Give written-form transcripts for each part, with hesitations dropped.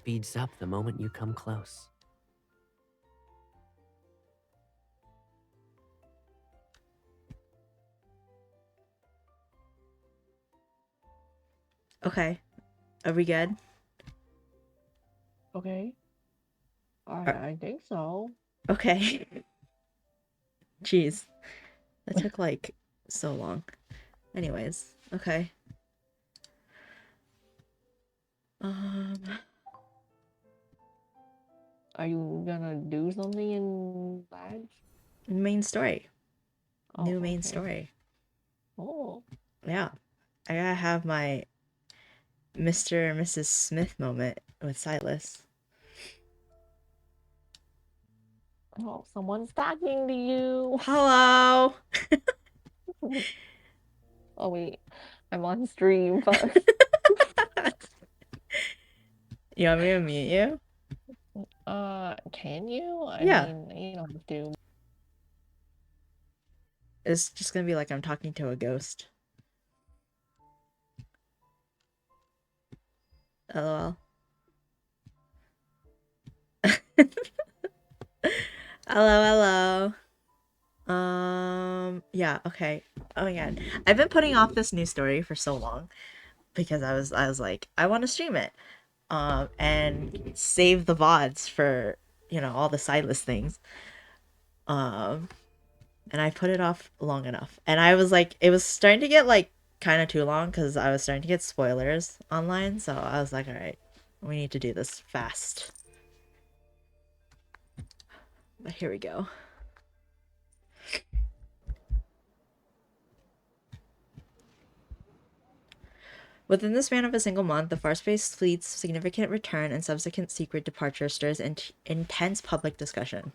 speeds up the moment you come close. Okay. Are we good? Okay. I think so. Okay. Jeez. That took like so long. Anyways, okay. Um Are you gonna do something in badge? Main story. Oh, New main okay. story. Oh. Yeah. I gotta have my Mr. and Mrs. Smith moment with Silas. Oh, someone's talking to you. Hello. Oh wait, I'm on stream first. You want me to mute you? Can you? I Yeah. mean, you don't have to. It's just gonna be like I'm talking to a ghost. LOL. Hello, hello. Yeah, okay. Oh my god. I've been putting off this new story for so long because I was like, I want to stream it. And save the VODs for, all the sideless things. Um, and I put it off long enough. And I was like, it was starting to get like kind of too long because I was starting to get spoilers online. So I was like, all right, we need to do this fast. But here we go. Within the span of a single month, the Farspace fleet's significant return and subsequent secret departure stirs intense public discussion.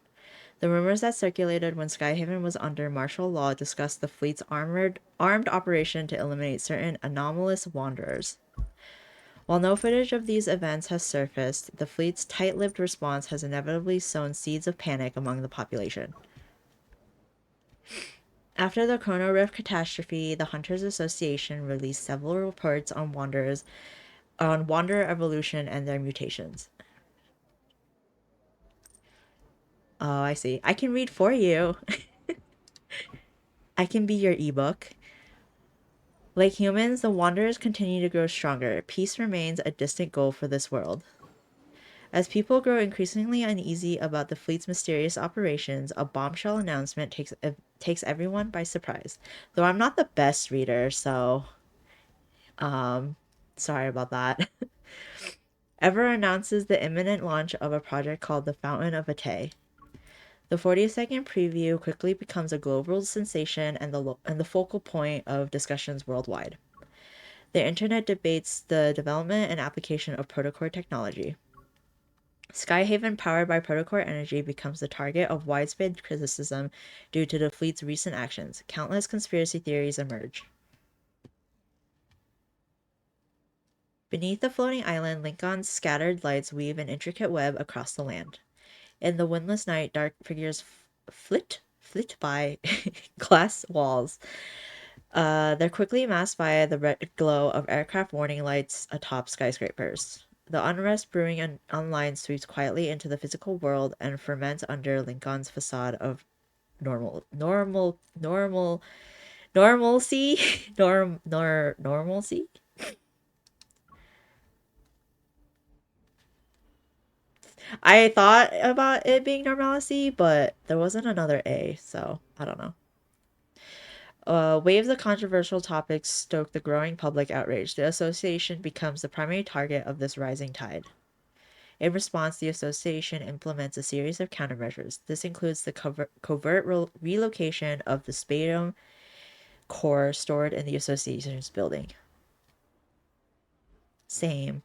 The rumors that circulated when Skyhaven was under martial law discussed the fleet's armed operation to eliminate certain anomalous wanderers. While no footage of these events has surfaced, the fleet's tight-lipped response has inevitably sown seeds of panic among the population. After the Chrono Rift catastrophe, the Hunters Association released several reports on wanderer evolution and their mutations. Oh, I see. I can read for you. I can be your ebook. Like humans, the Wanderers continue to grow stronger. Peace remains a distant goal for this world. As people grow increasingly uneasy about the fleet's mysterious operations, a bombshell announcement takes everyone by surprise. Though I'm not the best reader, so sorry about that. Ever announces the imminent launch of a project called the Fountain of Atay. The 40-second preview quickly becomes a global sensation and the focal point of discussions worldwide. The internet debates the development and application of protocore technology. Skyhaven, powered by protocore energy, becomes the target of widespread criticism due to the fleet's recent actions. Countless conspiracy theories emerge. Beneath the floating island, Lincoln's scattered lights weave an intricate web across the land. In the windless night, dark figures flit by glass walls. They're quickly masked by the red glow of aircraft warning lights atop skyscrapers. The unrest brewing online sweeps quietly into the physical world and ferments under Lincoln's facade of normalcy, normalcy. I thought about it being normalcy, but there wasn't another A, so I don't know. Waves of controversial topics stoke the growing public outrage. The association becomes the primary target of this rising tide. In response, the association implements a series of countermeasures. This includes the covert relocation of the spadum core stored in the association's building. Same.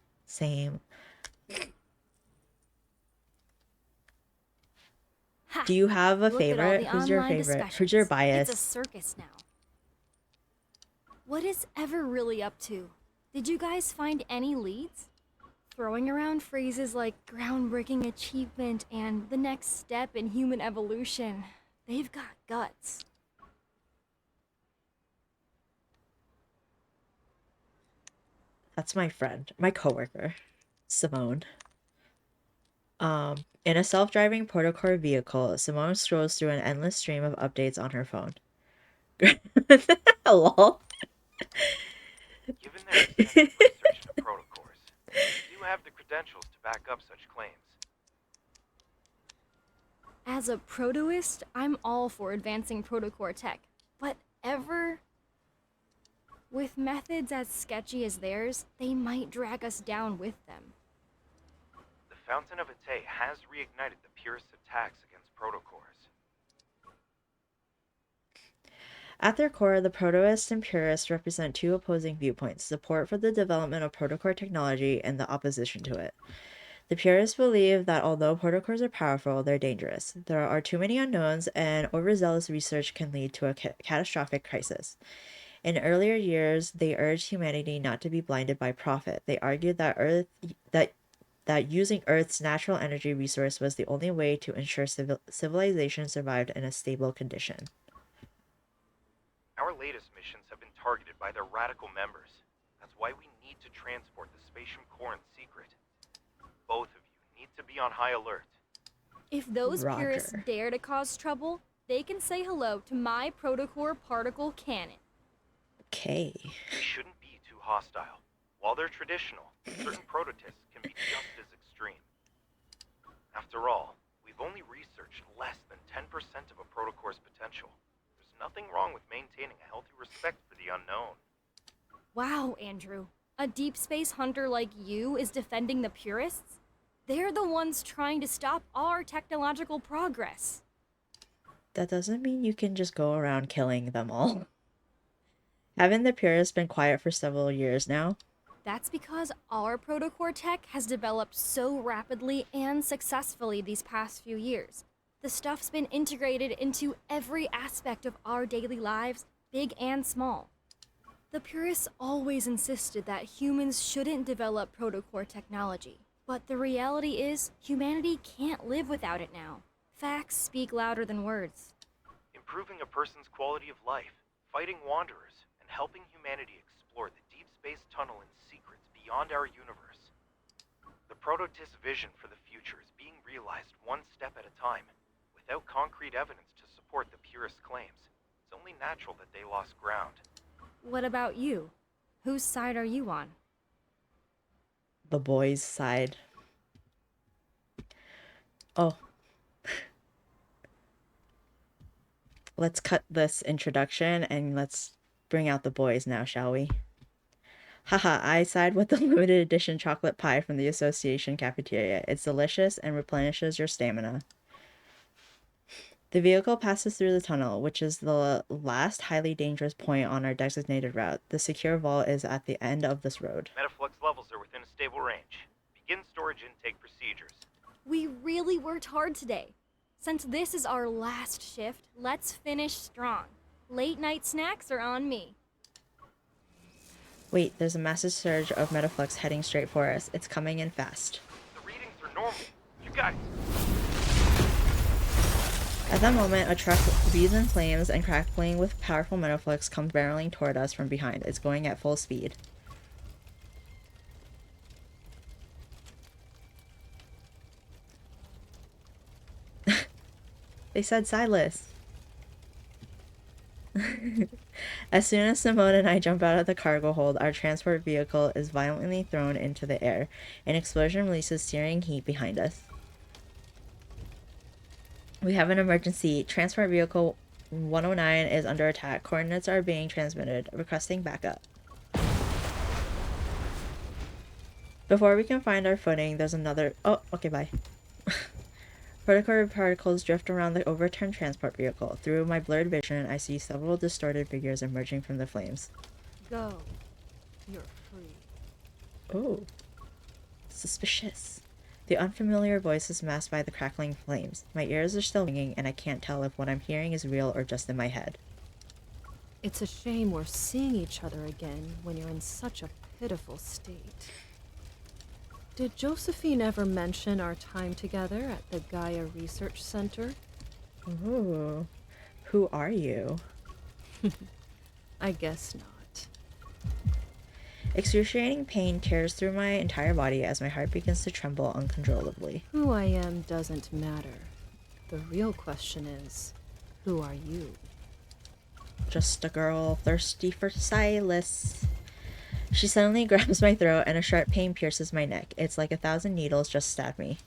Ha! Do you have a Look at all favorite? the Who's your online favorite? Who's your discussions. bias? It's a circus now. What is Ever really up to? Did you guys find any leads? Throwing around phrases like groundbreaking achievement and the next step in human evolution. They've got guts. That's my friend, my coworker, Simone. In a self-driving protocore vehicle, Simone strolls through an endless stream of updates on her phone. Lol. Given their extensive research into protocores, do you have the credentials to back up such claims? As a protoist, I'm all for advancing protocore tech, but ever with methods as sketchy as theirs, they might drag us down with them. The Fountain of Ate has reignited the purest attacks against protocores. At their core, the protoists and purists represent two opposing viewpoints: support for the development of protocore technology and the opposition to it. The purists believe that although protocores are powerful, they're dangerous. There are too many unknowns, and overzealous research can lead to a catastrophic crisis. In earlier years, they urged humanity not to be blinded by profit. They argued that that using Earth's natural energy resource was the only way to ensure civilization survived in a stable condition. Our latest missions have been targeted by their radical members. That's why we need to transport the Spatium Core in secret. Both of you need to be on high alert. If those purists Roger. dare to cause trouble, they can say hello to my protocore particle cannon. Okay. We shouldn't be too hostile. While they're traditional, certain prototypes can be just as extreme. After all, we've only researched less than 10% of a protocore's potential. There's nothing wrong with maintaining a healthy respect for the unknown. Wow, Andrew. A deep space hunter like you is defending the purists? They're the ones trying to stop our technological progress. That doesn't mean you can just go around killing them all. Haven't the purists been quiet for several years now? That's because our protocore tech has developed so rapidly and successfully these past few years. The stuff's been integrated into every aspect of our daily lives, big and small. The purists always insisted that humans shouldn't develop protocore technology. But the reality is, humanity can't live without it now. Facts speak louder than words. Improving a person's quality of life, fighting wanderers, and helping humanity explore the deep space tunnel and secrets beyond our universe. The prototist vision for the future is being realized one step at a time, without concrete evidence to support the purist claims. It's only natural that they lost ground. What about you? Whose side are you on? The boys' side. Oh. Let's cut this introduction and let's bring out the boys now, shall we? Haha, I side with the limited edition chocolate pie from the association cafeteria. It's delicious and replenishes your stamina. The vehicle passes through the tunnel, which is the last highly dangerous point on our designated route. The secure vault is at the end of this road. Metaflux levels are within a stable range. Begin storage intake procedures. We really worked hard today. Since this is our last shift, let's finish strong. Late night snacks are on me. Wait, there's a massive surge of Metaflux heading straight for us. It's coming in fast. The readings are normal. You guys. At that moment, a truck wreathed in flames and crackling with powerful Metaflux comes barreling toward us from behind. It's going at full speed. They said SYLUS. As soon as Simone and I jump out of the cargo hold, our transport vehicle is violently thrown into the air. An explosion releases searing heat behind us. We have an emergency. Transport vehicle 109 is under attack. Coordinates are being transmitted. Requesting backup. Before we can find our footing, there's another... Oh, okay, bye. Protocore particles drift around the overturned transport vehicle. Through my blurred vision, I see several distorted figures emerging from the flames. Go. You're free. Oh. Suspicious. The unfamiliar voice is masked by the crackling flames. My ears are still ringing, and I can't tell if what I'm hearing is real or just in my head. It's a shame we're seeing each other again when you're in such a pitiful state. Did Josephine ever mention our time together at the Gaia Research Center? Ooh. Who are you? I guess not. Excruciating pain tears through my entire body as my heart begins to tremble uncontrollably. Who I am doesn't matter. The real question is, who are you? Just a girl thirsty for Silas. She suddenly grabs my throat and a sharp pain pierces my neck. It's like 1,000 needles just stabbed me.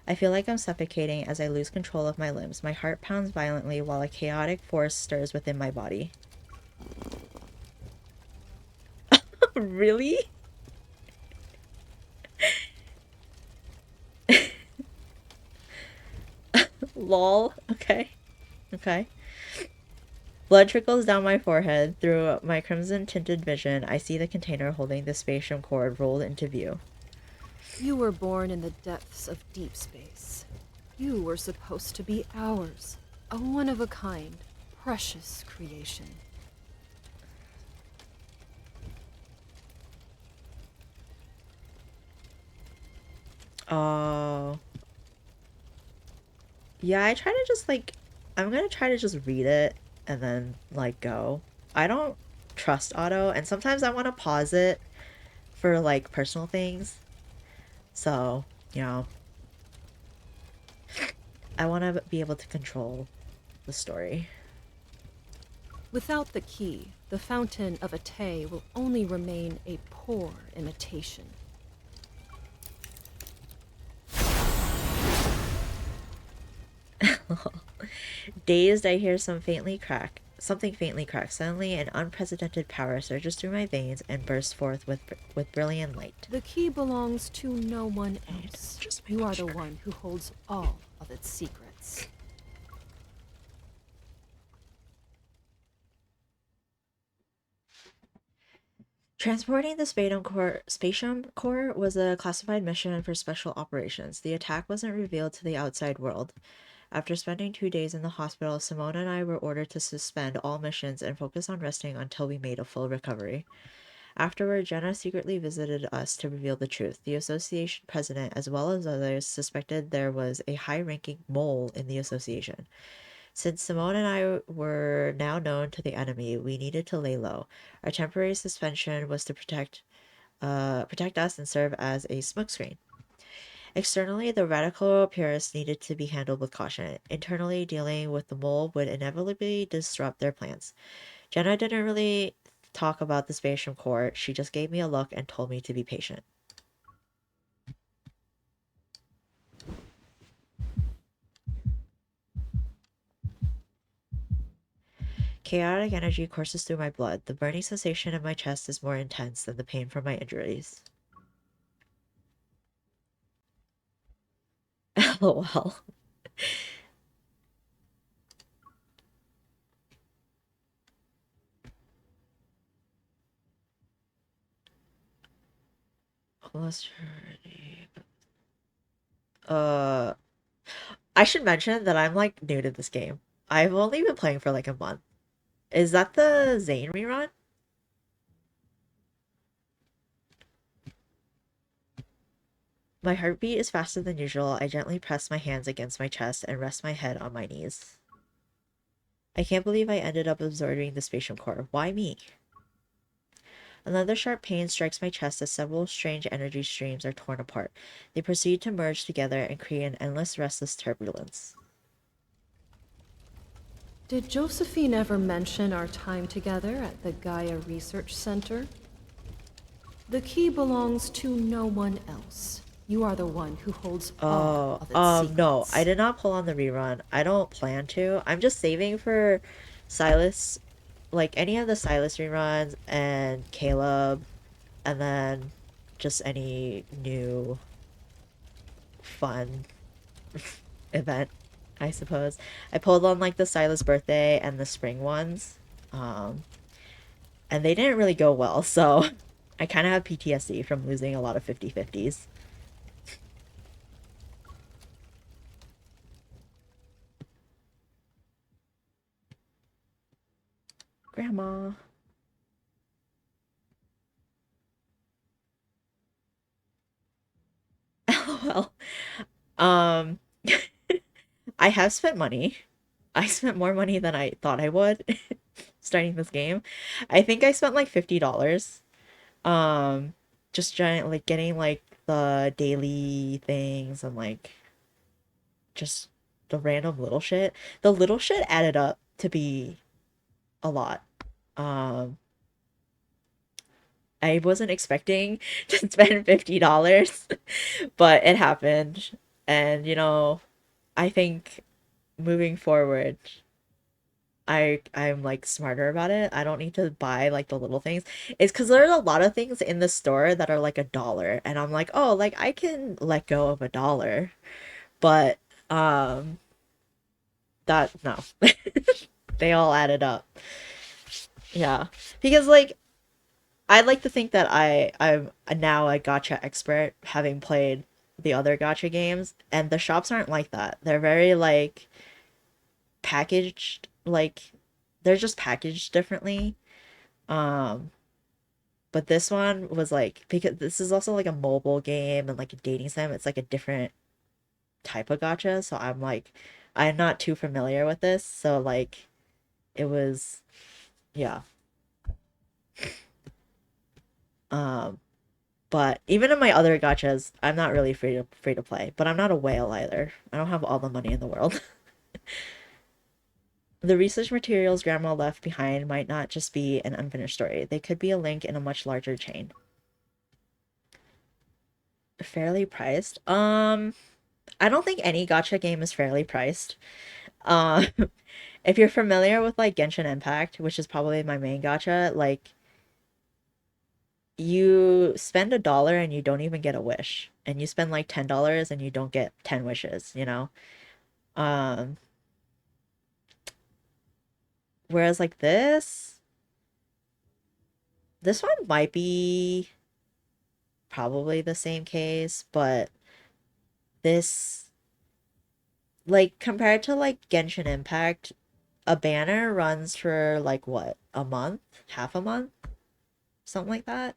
I feel like I'm suffocating as I lose control of my limbs. My heart pounds violently while a chaotic force stirs within my body. Really? Lol. Okay. Okay. Blood trickles down my forehead. Through my crimson-tinted vision, I see the container holding the spatium cord rolled into view. You were born in the depths of deep space. You were supposed to be ours, a one-of-a-kind, precious creation. Oh. Yeah, I try to just like, I'm gonna try to just read it and then like go. I don't trust auto, and sometimes I want to pause it for like personal things. So, you know, I want to be able to control the story. Without the key, the Fountain of Ate will only remain a poor imitation. Dazed, I hear something faintly crack. Suddenly, an unprecedented power surges through my veins and bursts forth with brilliant light. The key belongs to no one else. Just You making are the sure. one who holds all of its secrets. Transporting the Spatium Core was a classified mission for special operations. The attack wasn't revealed to the outside world. After spending 2 days in the hospital, Simone and I were ordered to suspend all missions and focus on resting until we made a full recovery. Afterward, Jenna secretly visited us to reveal the truth. The association president, as well as others, suspected there was a high-ranking mole in the association. Since Simone and I were now known to the enemy, we needed to lay low. Our temporary suspension was to protect us and serve as a smokescreen. Externally, the radical purists needed to be handled with caution. Internally, dealing with the mole would inevitably disrupt their plans. Jenna didn't really talk about the spatium core. She just gave me a look and told me to be patient. Chaotic energy courses through my blood. The burning sensation in my chest is more intense than the pain from my injuries. LOL. Uh, I should mention that I'm like new to this game. I've only been playing for like a month. Is that the Zane rerun? My heartbeat is faster than usual. I gently press my hands against my chest and rest my head on my knees. I can't believe I ended up absorbing the spatial core. Why me? Another sharp pain strikes my chest as several strange energy streams are torn apart. They proceed to merge together and create an endless, restless turbulence. Did Josephine ever mention our time together at the Gaia Research Center? The key belongs to no one else. You are the one who holds all of its secrets. No, I did not pull on the rerun. I don't plan to. I'm just saving for Silas, like any of the Silas reruns and Caleb, and then just any new fun event, I suppose. I pulled on like the Silas birthday and the spring ones, and they didn't really go well, so I kind of have PTSD from losing a lot of 50/50s. Grandma. LOL. Um, I have spent money. I spent more money than I thought I would starting this game. I think I spent like $50. Just giant like getting like the daily things and like just the random little shit. The little shit added up to be a lot. Um, I wasn't expecting to spend $50, but it happened. And I think moving forward, I'm like smarter about it. I don't need to buy like the little things. It's because there's a lot of things in the store that are like $1, and I'm like, oh, like I can let go of $1, but um, that no, they all added up. Yeah, because like I like to think that I'm now a gotcha expert, having played the other gotcha games, and the shops aren't like that. They're very like packaged, like they're just packaged differently. Um, but this one was like, because this is also like a mobile game and like a dating sim, it's like a different type of gotcha. So I'm like, I'm not too familiar with this. So like, it was, yeah. Um, but even in my other gotchas, I'm not really free to play. But I'm not a whale either. I don't have all the money in the world. The research materials Grandma left behind might not just be an unfinished story. They could be a link in a much larger chain. Fairly priced? I don't think any gotcha game is fairly priced. Um, if you're familiar with like Genshin Impact, which is probably my main gotcha, like you spend $1 and you don't even get a wish, and you spend like $10 and you don't get 10 wishes, you know? Um, whereas like this one might be probably the same case, but this like compared to like Genshin Impact, a banner runs for like what, a month, half a month, something like that.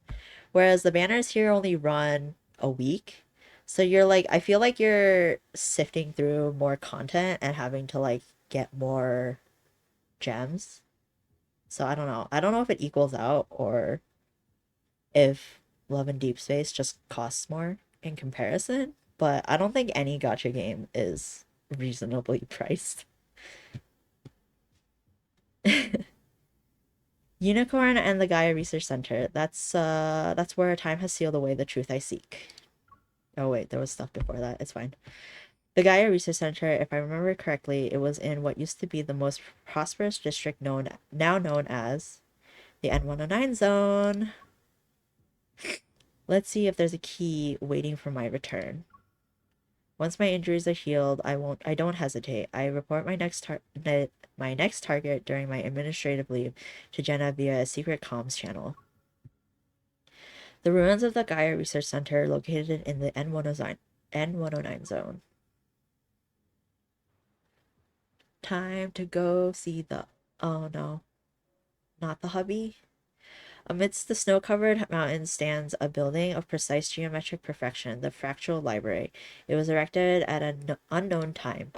Whereas the banners here only run a week. So you're like, I feel like you're sifting through more content and having to like get more gems. So I don't know. I don't know if it equals out or if Love and Deep Space just costs more in comparison. But I don't think any gacha game is reasonably priced. Unicorn and the Gaia Research Center. That's where time has sealed away the truth I seek. Oh wait, there was stuff before that. It's fine. The Gaia Research Center, if I remember correctly, it was in what used to be the most prosperous district now known as the N109 zone. Let's see if there's a key waiting for my return. Once my injuries are healed, I don't hesitate. I report my next target during my administrative leave to Jenna via a secret comms channel. The ruins of the Gaia Research Center located in the N109 zone. Time to go see the... Oh no. Not the hubby? Amidst the snow-covered mountains stands a building of precise geometric perfection, the Fractal Library. It was erected at an unknown time.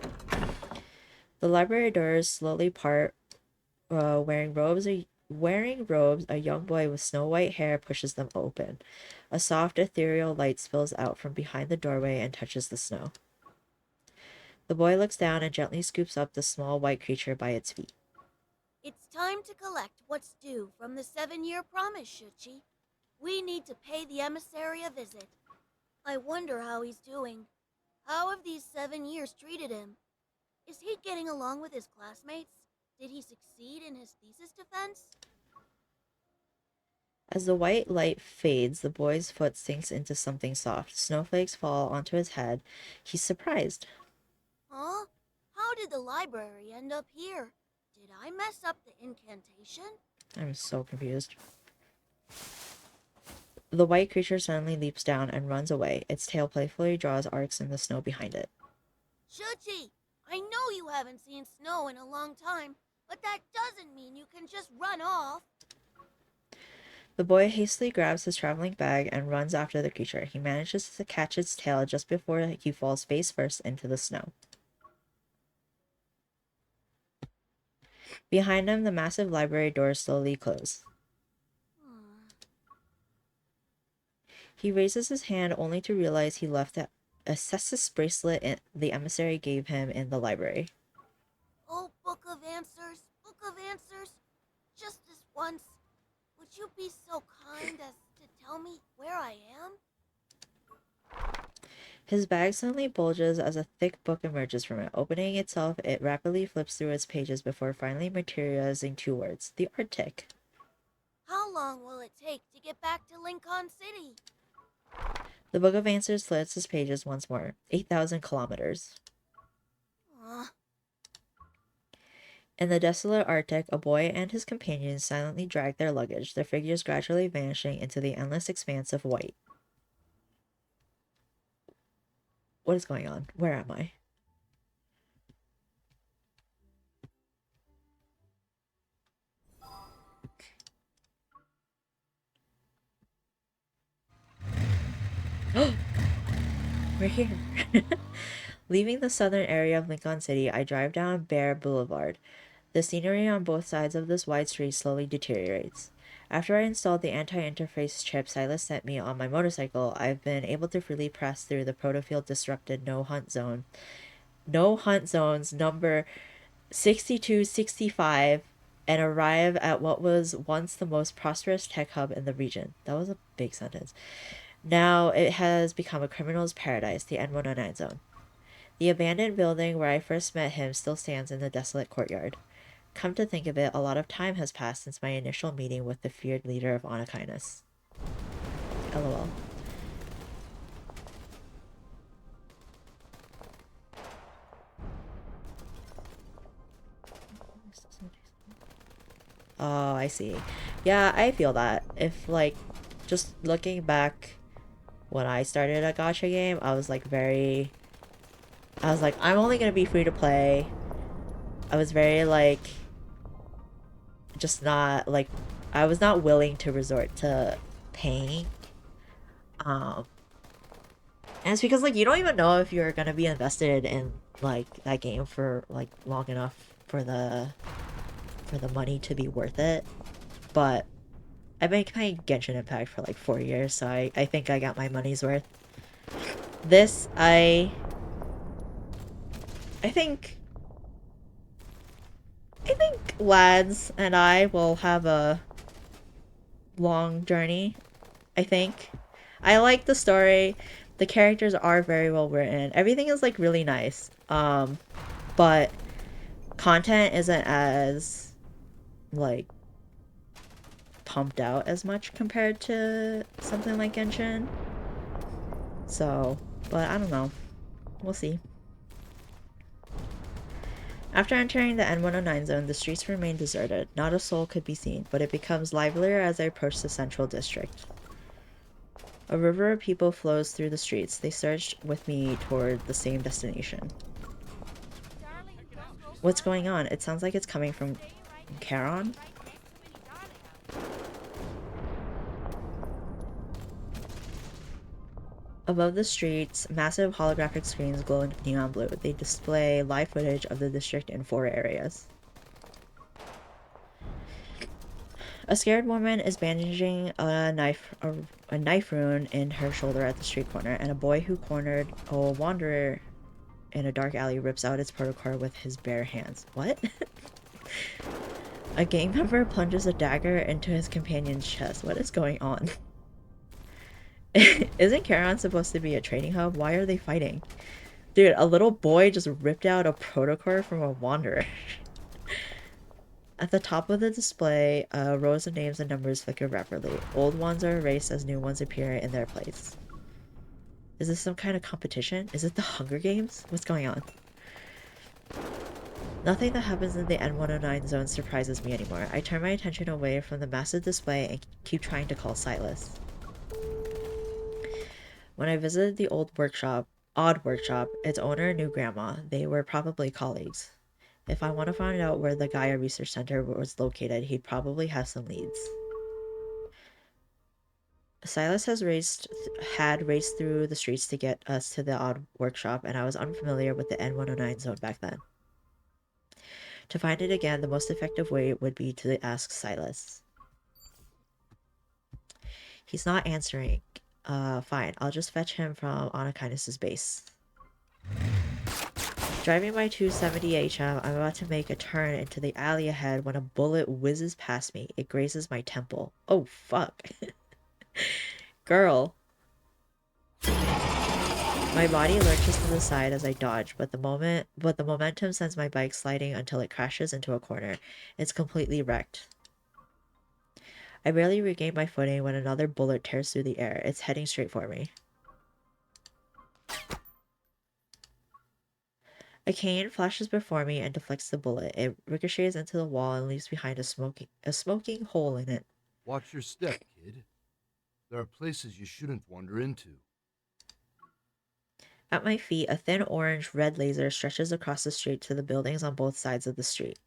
The library doors slowly part. Wearing robes, a young boy with snow-white hair pushes them open. A soft, ethereal light spills out from behind the doorway and touches the snow. The boy looks down and gently scoops up the small white creature by its feet. It's time to collect what's due from the 7-year promise, Shuchi. We need to pay the emissary a visit. I wonder how he's doing. How have these 7 years treated him? Is he getting along with his classmates? Did he succeed in his thesis defense? As the white light fades, the boy's foot sinks into something soft. Snowflakes fall onto his head. He's surprised. Huh? How did the library end up here? Did I mess up the incantation? I'm so confused. The white creature suddenly leaps down and runs away. Its tail playfully draws arcs in the snow behind it. Shuchi, I know you haven't seen snow in a long time, but that doesn't mean you can just run off. The boy hastily grabs his traveling bag and runs after the creature. He manages to catch its tail just before he falls face first into the snow. Behind him, the massive library doors slowly close. He raises his hand only to realize he left the Assessus bracelet the emissary gave him in the library. Oh, Book of Answers, just this once, would you be so kind as to tell me where I am? His bag suddenly bulges as a thick book emerges from it. Opening itself, it rapidly flips through its pages before finally materializing 2 words: the Arctic. How long will it take to get back to Lincoln City? The Book of Answers flips its pages once more. 8,000 kilometers. In the desolate Arctic, a boy and his companions silently drag their luggage, their figures gradually vanishing into the endless expanse of white. What is going on? Where am I? We're here. Leaving the southern area of Lincoln City, I drive down Bear Boulevard. The scenery on both sides of this wide street slowly deteriorates. After I installed the anti-interface chip Silas sent me on my motorcycle, I've been able to freely press through the protofield disrupted no hunt zones number 6265 and arrive at what was once the most prosperous tech hub in the region. That was a big sentence. Now it has become a criminal's paradise, the N109 zone. The abandoned building where I first met him still stands in the desolate courtyard. Come to think of it, a lot of time has passed since my initial meeting with the feared leader of Anakinus. LOL. Oh, I see. Yeah, I feel that. If, like, just looking back when I started a gacha game, I was like, I'm only gonna be free to play. I was very, like, just not, like, I was not willing to resort to paying. And it's because, like, you don't even know if you're gonna be invested in, like, that game for, like, long enough for the money to be worth it. But I've been playing Genshin Impact for, like, 4 years, so I think I got my money's worth. This, I think lads and I will have a long journey, I think. I like the story. The characters are very well written. Everything is, like, really nice. But content isn't as, like, pumped out as much compared to something like Genshin. So, but I don't know. We'll see. After entering the N109 zone, the streets remain deserted. Not a soul could be seen, but it becomes livelier as I approach the central district. A river of people flows through the streets. They surge with me toward the same destination. What's going on? It sounds like it's coming from Charon. Above the streets, massive holographic screens glow in neon blue. They display live footage of the district in 4 areas. A scared woman is bandaging a knife wound in her shoulder at the street corner, and a boy who cornered a wanderer in a dark alley rips out its protocol with his bare hands. What? A gang member plunges a dagger into his companion's chest. What is going on? Isn't Charon supposed to be a trading hub? Why are they fighting? Dude, a little boy just ripped out a protocore from a wanderer. At the top of the display, rows of names and numbers flicker rapidly. Old ones are erased as new ones appear in their place. Is this some kind of competition? Is it the Hunger Games? What's going on? Nothing that happens in the N109 zone surprises me anymore. I turn my attention away from the massive display and keep trying to call Silas. When I visited the odd workshop, its owner knew Grandma. They were probably colleagues. If I want to find out where the Gaia Research Center was located, he'd probably have some leads. Silas had raced through the streets to get us to the odd workshop, and I was unfamiliar with the N109 zone back then. To find it again, the most effective way would be to ask Silas. He's not answering. Fine. I'll just fetch him from Anakinus' base. Driving my 270 HM, I'm about to make a turn into the alley ahead when a bullet whizzes past me. It grazes my temple. Oh, fuck. Girl. My body lurches to the side as I dodge, but the momentum sends my bike sliding until it crashes into a corner. It's completely wrecked. I barely regain my footing when another bullet tears through the air. It's heading straight for me. A cane flashes before me and deflects the bullet. It ricochets into the wall and leaves behind a smoking hole in it. Watch your step, kid. There are places you shouldn't wander into. At my feet, a thin orange-red laser stretches across the street to the buildings on both sides of the street.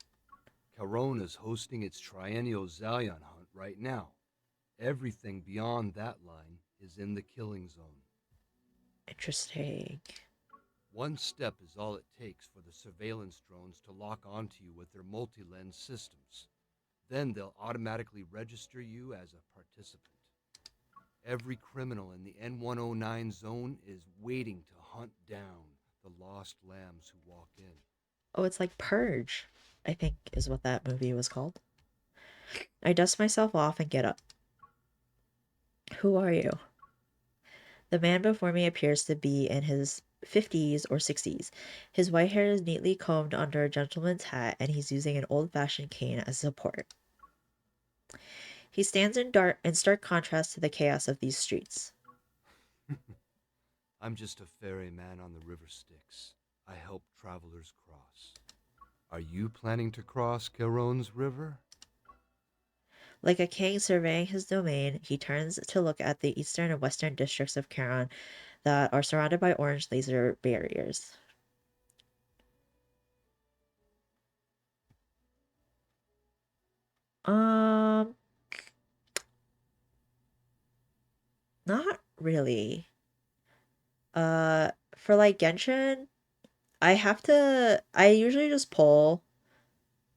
Caron is hosting its triennial Zalion hunt right now. Everything beyond that line is in the killing zone. Interesting. One step is all it takes for the surveillance drones to lock onto you with their multi-lens systems. Then they'll automatically register you as a participant. Every criminal in the N109 zone is waiting to hunt down the lost lambs who walk in. Oh, it's like Purge, I think is what that movie was called. I dust myself off and get up. Who are you? The man before me appears to be in his 50s or 60s. His white hair is neatly combed under a gentleman's hat, and he's using an old-fashioned cane as support. He stands in stark contrast to the chaos of these streets. I'm just a ferryman on the river Styx. I help travelers cross. Are you planning to cross Caron's river? Like a king surveying his domain, he turns to look at the eastern and western districts of Caron that are surrounded by orange laser barriers. Not really. For like Genshin, I usually just pull.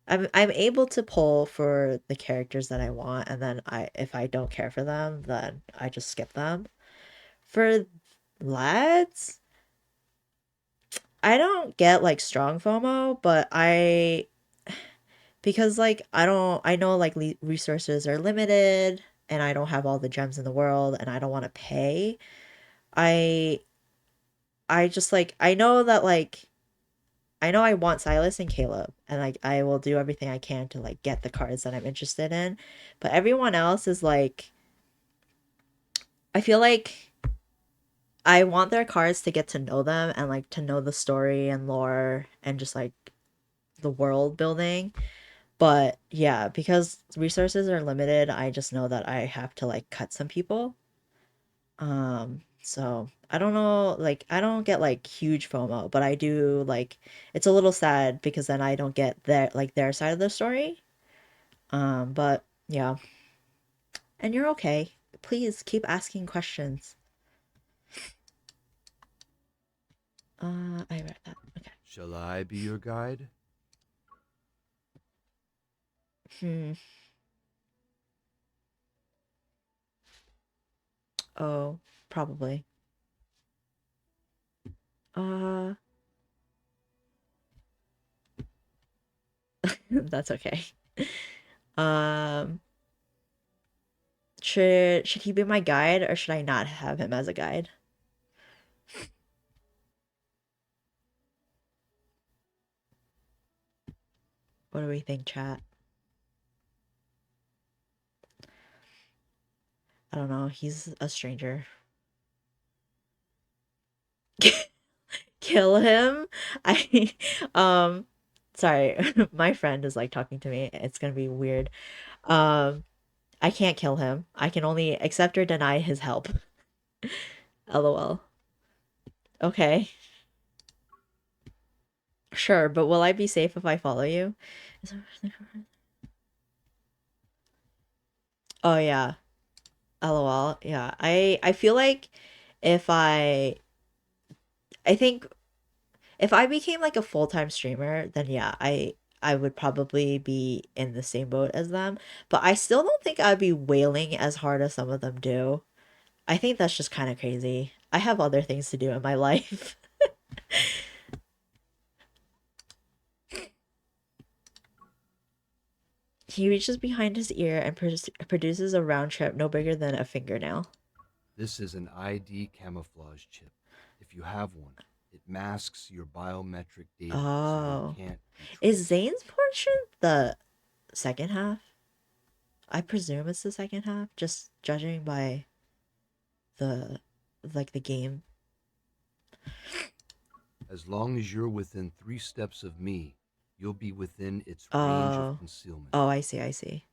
I'm able to pull for the characters that I want, and then if I don't care for them, then I just skip them. For lads, I don't get like strong FOMO, but because like I know like resources are limited and I don't have all the gems in the world and I don't want to pay. I just like I know that like I know I want Silas and Caleb, and like I will do everything I can to like get the cards that I'm interested in, but everyone else is like I feel like I want their cards to get to know them and like to know the story and lore and just like the world building. But yeah, because resources are limited, I just know that I have to like cut some people. So I don't know, like I don't get like huge FOMO, but I do like it's a little sad because then I don't get their side of the story. But yeah. And you're okay. Please keep asking questions. I read that. Okay. Shall I be your guide? Oh, probably. That's okay. Um, should he be my guide or should I not have him as a guide? What do we think, chat? I don't know. He's a stranger. Kill him? Sorry. My friend is like talking to me. It's gonna be weird. I can't kill him. I can only accept or deny his help. LOL. Okay. Sure, but will I be safe if I follow you? Oh yeah. LOL. Yeah. I feel like if I think if I became like a full-time streamer, then yeah, I would probably be in the same boat as them, but I still don't think I'd be wailing as hard as some of them do. I think that's just kind of crazy. I have other things to do in my life. He reaches behind his ear and produces a round chip no bigger than a fingernail. This is an ID camouflage chip. If you have one, it masks your biometric data so Oh. you can't be Is tracked. Zane's portion the second half? I presume it's the second half, just judging by the the game. As long as you're within 3 steps of me, you'll be within its range Oh. of concealment. Oh, I see, I see.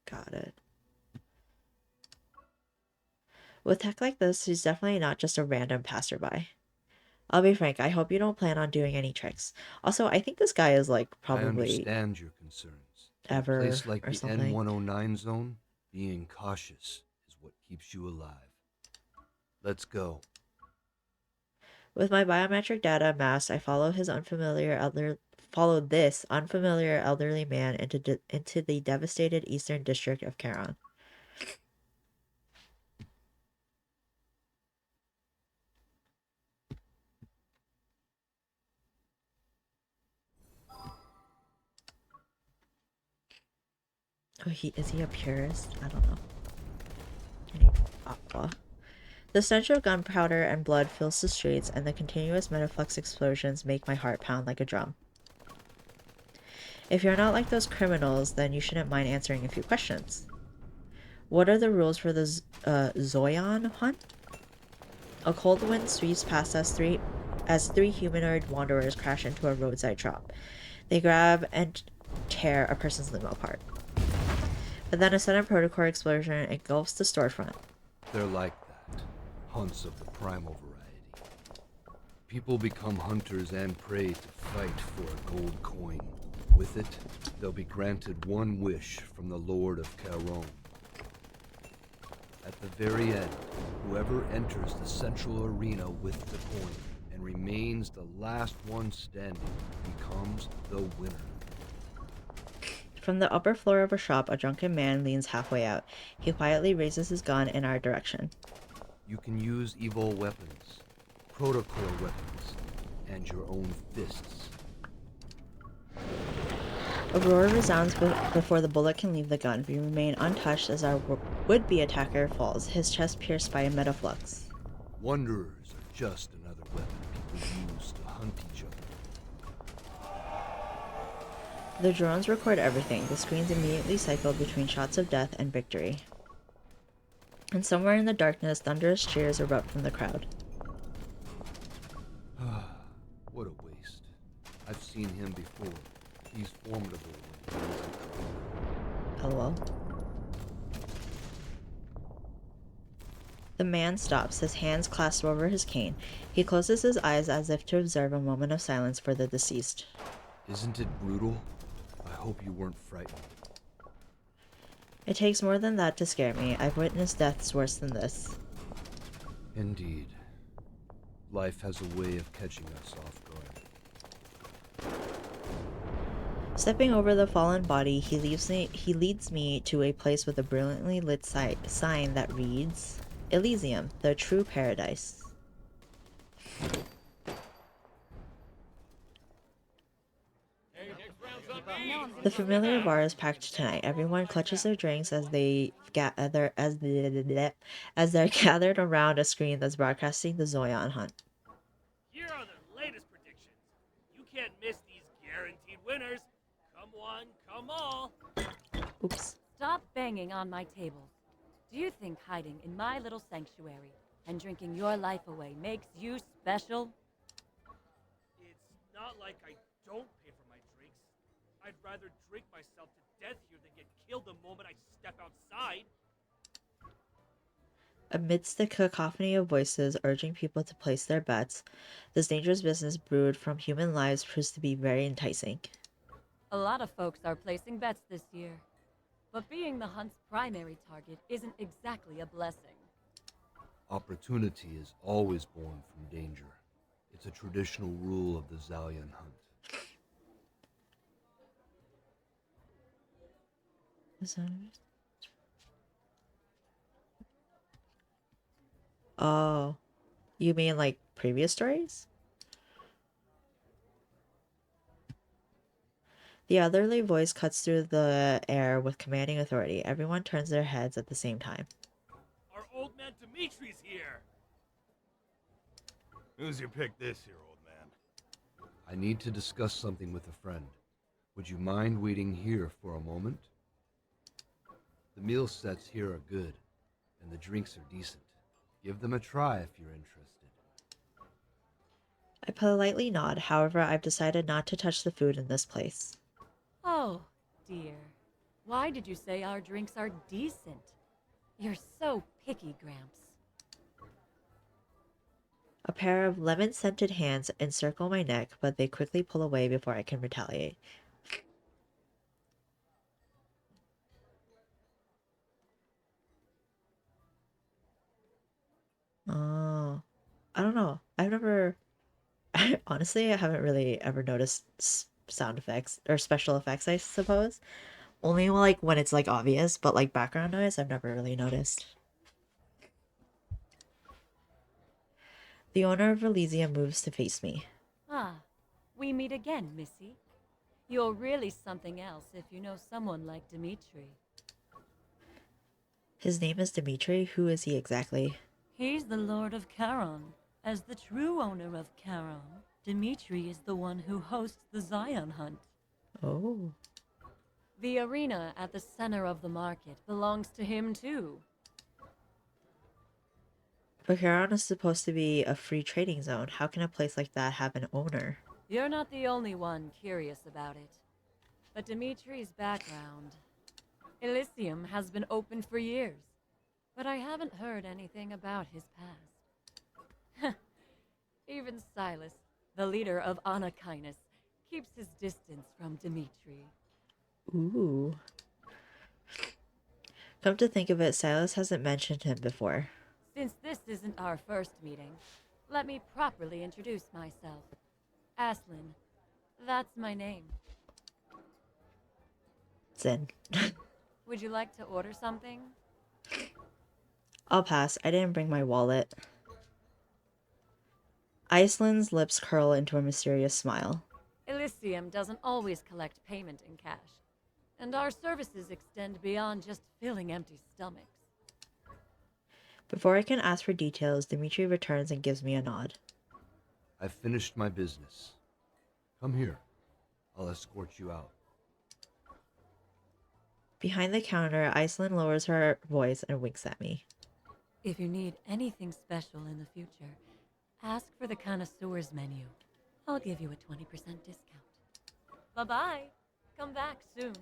Got it. With tech like this, he's definitely not just a random passerby. I'll be frank, I hope you don't plan on doing any tricks. Also, I think this guy is like I probably understand your concerns. In a ever place like or the something. N109 zone, being cautious is what keeps you alive. Let's go. With my biometric data amassed, I follow this unfamiliar elderly man into the devastated eastern district of Charon. Oh, is he a purist? I don't know. Any aqua. The stench of gunpowder and blood fills the streets, and the continuous metaflux explosions make my heart pound like a drum. If you're not like those criminals, then you shouldn't mind answering a few questions. What are the rules for the Zoyan hunt? A cold wind sweeps past us as three humanoid wanderers crash into a roadside shop. They grab and tear a person's limo apart. But then a sudden protocore explosion engulfs the storefront. They're like that. Hunts of the primal variety. People become hunters and prey to fight for a gold coin. With it, they'll be granted one wish from the Lord of Charon. At the very end, whoever enters the central arena with the coin and remains the last one standing becomes the winner. From the upper floor of a shop, a drunken man leans halfway out. He quietly raises his gun in our direction. You can use evil weapons, protocore weapons, and your own fists. A roar resounds before the bullet can leave the gun. We remain untouched as our would-be attacker falls, his chest pierced by a metaflux. Wanderers are just another weapon people use to hunt each other. The drones record everything. The screens immediately cycle between shots of death and victory. And somewhere in the darkness, thunderous cheers erupt from the crowd. What a waste. I've seen him before. He's formidable when he's in trouble. LOL. The man stops, his hands clasped over his cane. He closes his eyes as if to observe a moment of silence for the deceased. Isn't it brutal? I hope you weren't frightened. It takes more than that to scare me. I've witnessed deaths worse than this. Indeed. Life has a way of catching us off guard. Stepping over the fallen body, he leads me to a place with a brilliantly lit sign that reads, Elysium, the true paradise. The familiar bar is packed tonight. Everyone clutches their drinks as they're gathered around a screen that's broadcasting the Zoyan hunt. Here are the latest predictions. You can't miss these guaranteed winners. Come one, come all. Oops. Stop banging on my tables. Do you think hiding in my little sanctuary and drinking your life away makes you special? It's not like I don't pay for my drinks. I'd rather drink myself to death here than get killed the moment I step outside. Amidst the cacophony of voices urging people to place their bets, this dangerous business brewed from human lives proves to be very enticing. A lot of folks are placing bets this year. But being the hunt's primary target isn't exactly a blessing. Opportunity is always born from danger. It's a traditional rule of the Zalian hunt. Oh, you mean like previous stories? The elderly voice cuts through the air with commanding authority. Everyone turns their heads at the same time. Our old man Dimitri's here! Who's you pick this here, old man? I need to discuss something with a friend. Would you mind waiting here for a moment? The meal sets here are good, and the drinks are decent. Give them a try if you're interested. I politely nod. However, I've decided not to touch the food in this place. Oh, dear. Why did you say our drinks are decent? You're so picky, Gramps. A pair of lemon-scented hands encircle my neck, but they quickly pull away before I can retaliate. Oh, I don't know. Honestly, I haven't really ever noticed sound effects or special effects, I suppose. Only like when it's like obvious, but like background noise, I've never really noticed. The owner of Elysium moves to face me. Ah, we meet again, Missy. You're really something else if you know someone like Dimitri. His name is Dimitri. Who is he exactly? He's the Lord of Charon. As the true owner of Charon, Dimitri is the one who hosts the Zion hunt. Oh. The arena at the center of the market belongs to him too. But Charon is supposed to be a free trading zone. How can a place like that have an owner? You're not the only one curious about it. But Dimitri's background... Elysium has been open for years, but I haven't heard anything about his past. Even SYLUS, the leader of Anakinus, keeps his distance from Dimitri. Ooh. Come to think of it, SYLUS hasn't mentioned him before. Since this isn't our first meeting, let me properly introduce myself. Aslin. That's my name. Zin. Would you like to order something? I'll pass. I didn't bring my wallet. Iceland's lips curl into a mysterious smile. Elysium doesn't always collect payment in cash, and our services extend beyond just filling empty stomachs. Before I can ask for details, Dimitri returns and gives me a nod. I've finished my business. Come here. I'll escort you out. Behind the counter, Iceland lowers her voice and winks at me. If you need anything special in the future, ask for the connoisseur's menu. I'll give you a 20% discount. Bye-bye. Come back soon.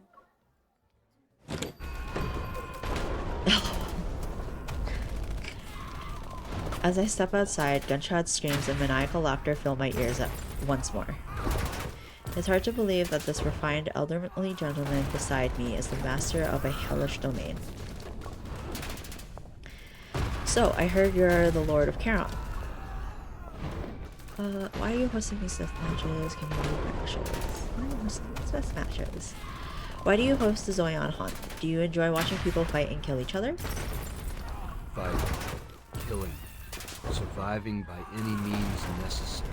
As I step outside, gunshot screams and maniacal laughter fill my ears once more. It's hard to believe that this refined elderly gentleman beside me is the master of a hellish domain. So, I heard you're the Lord of Charon. Why are you hosting these death matches? Can you leave my shows? Why are you hosting these death matches? Why do you host the Zion hunt? Do you enjoy watching people fight and kill each other? Fighting, killing, surviving by any means necessary.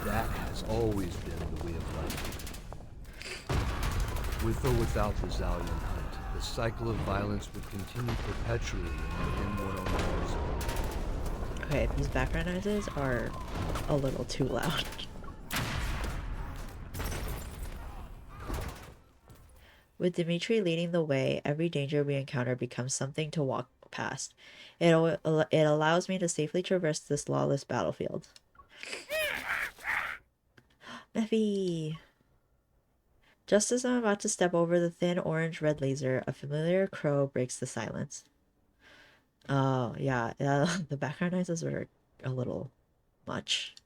That has always been the way of life. With or without the Zion hunt, the cycle of violence would continue perpetually in the N109 zone. Okay, these background noises are a little too loud. With Dimitri leading the way, every danger we encounter becomes something to walk past. It allows me to safely traverse this lawless battlefield. Mephi! Just as I'm about to step over the thin orange-red laser, a familiar crow breaks the silence. Oh, yeah, the background noises were a little much.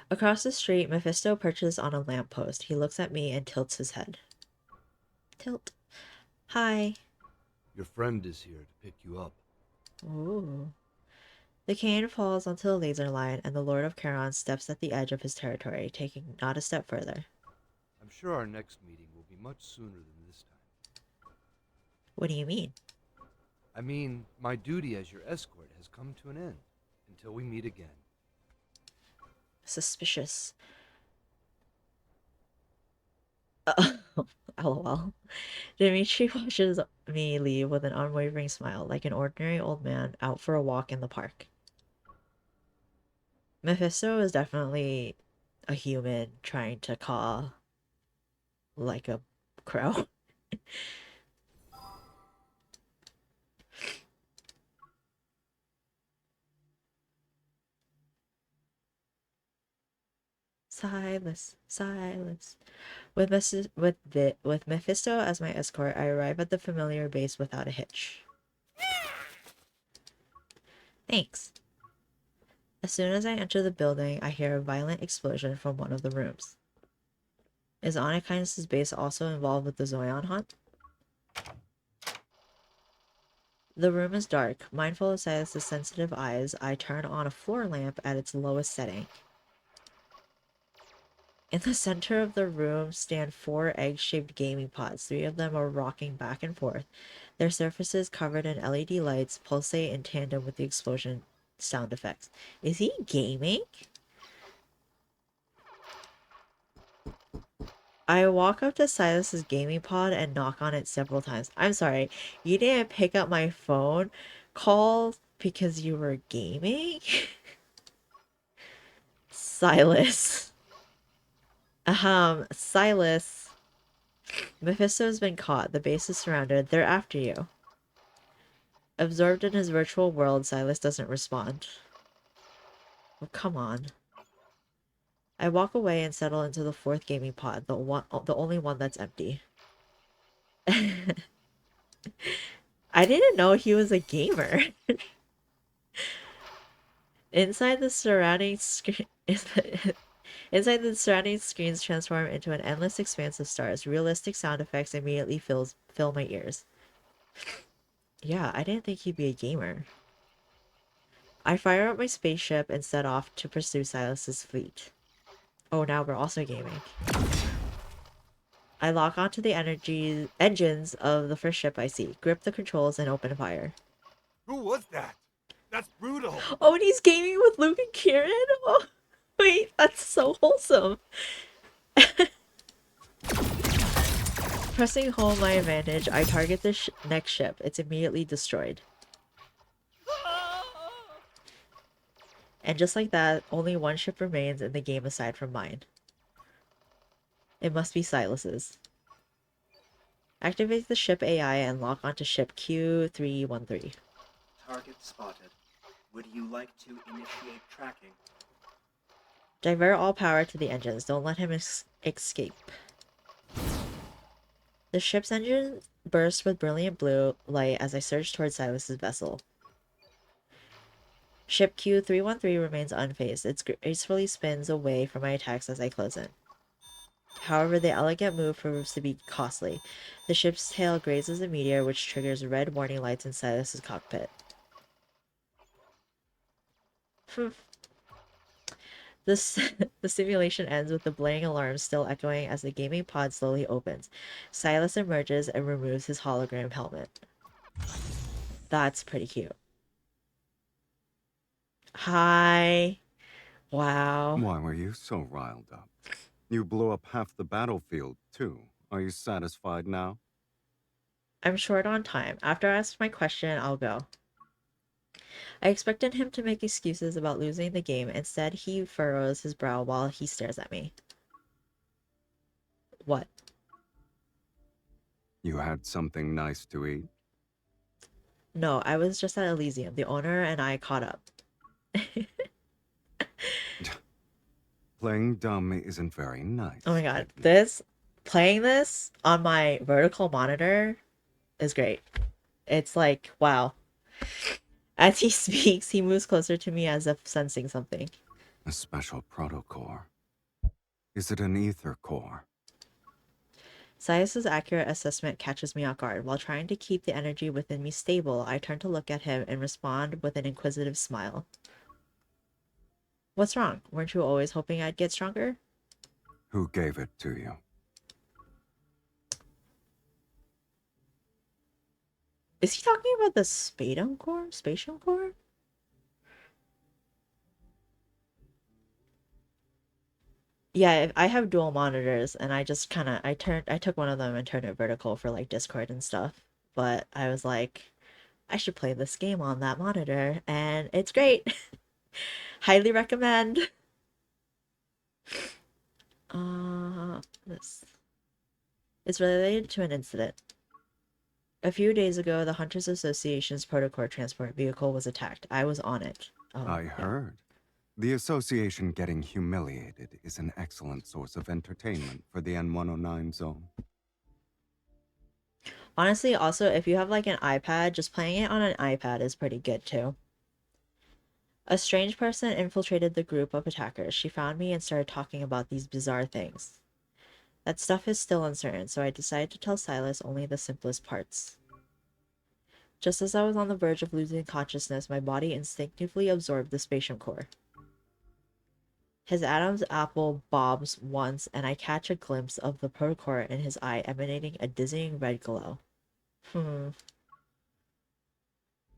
Across the street, Mephisto perches on a lamppost. He looks at me and tilts his head. Tilt. Hi. Your friend is here to pick you up. Ooh. The cane falls onto the laser line, and the Lord of Charon steps at the edge of his territory, taking not a step further. I'm sure our next meeting will be much sooner than this time. What do you mean? I mean, my duty as your escort has come to an end. Until we meet again. Suspicious. LOL. Dimitri watches me leave with an unwavering smile, like an ordinary old man out for a walk in the park. Mephisto is definitely a human trying to caw like a crow. Silas, Silas. With Mephisto as my escort, I arrive at the familiar base without a hitch. Thanks. As soon as I enter the building, I hear a violent explosion from one of the rooms. Is Onykinus' base also involved with the Zoion hunt? The room is dark. Mindful of Silas' sensitive eyes, I turn on a floor lamp at its lowest setting. In the center of the room stand 4 egg-shaped gaming pods. 3 of them are rocking back and forth. Their surfaces covered in LED lights pulsate in tandem with the explosion sound effects. Is he gaming? I walk up to Silas's gaming pod and knock on it several times. I'm sorry, you didn't pick up my phone call because you were gaming? Silas. Silas. Mephisto's been caught. The base is surrounded. They're after you. Absorbed in his virtual world, Silas doesn't respond. Oh, come on. I walk away and settle into the 4th gaming pod, the only one that's empty. I didn't know he was a gamer. Inside the surrounding screen, inside the surrounding screens transform into an endless expanse of stars. Realistic sound effects immediately fill my ears. Yeah, I didn't think he'd be a gamer. I fire up my spaceship and set off to pursue Silas's fleet. Oh, now we're also gaming. I lock onto the engines of the first ship I see, grip the controls, and open fire. Who was that? That's brutal. Oh, and he's gaming with Luke and Kieran? Oh, wait, that's so wholesome. Pressing home my advantage, I target the next ship. It's immediately destroyed. And just like that, only one ship remains in the game aside from mine. It must be Silas's. Activate the ship AI and lock onto ship Q313. Target spotted. Would you like to initiate tracking? Divert all power to the engines. Don't let him escape. The ship's engine bursts with brilliant blue light as I surge towards Silas's vessel. Ship Q313 remains unfazed. It gracefully spins away from my attacks as I close in. However, the elegant move proves to be costly. The ship's tail grazes a meteor, which triggers red warning lights in Silas's cockpit. The simulation ends with the blaring alarm still echoing as the gaming pod slowly opens. Silas emerges and removes his hologram helmet. That's pretty cute. Hi. Wow. Why were you so riled up? You blew up half the battlefield, too. Are you satisfied now? I'm short on time. After I ask my question, I'll go. I expected him to make excuses about losing the game. Instead, he furrows his brow while he stares at me. What? You had something nice to eat? No, I was just at Elysium. The owner and I caught up. Playing dumb isn't very nice. Oh my god, playing this on my vertical monitor is great. It's like, wow. As he speaks, he moves closer to me as if sensing something. A special protocore. Is it an ether core? Silas's accurate assessment catches me off guard. While trying to keep the energy within me stable, I turn to look at him and respond with an inquisitive smile. What's wrong? Weren't you always hoping I'd get stronger? Who gave it to you? Is he talking about the Spadum Core? Spatium Core? Yeah, I have dual monitors, and I just kind of I took one of them and turned it vertical for like Discord and stuff. But I was like, I should play this game on that monitor, and it's great. Highly recommend. This is related to an incident. A few days ago, the Hunters Association's protocore transport vehicle was attacked. I was on it. Oh, I heard. The association getting humiliated is an excellent source of entertainment for the N109 zone. Honestly, also, if you have like an iPad, just playing it on an iPad is pretty good too. A strange person infiltrated the group of attackers. She found me and started talking about these bizarre things. That stuff is still uncertain, so I decided to tell Silas only the simplest parts. Just as I was on the verge of losing consciousness, my body instinctively absorbed the spatium core. His Adam's apple bobs once, and I catch a glimpse of the protocore in his eye emanating a dizzying red glow.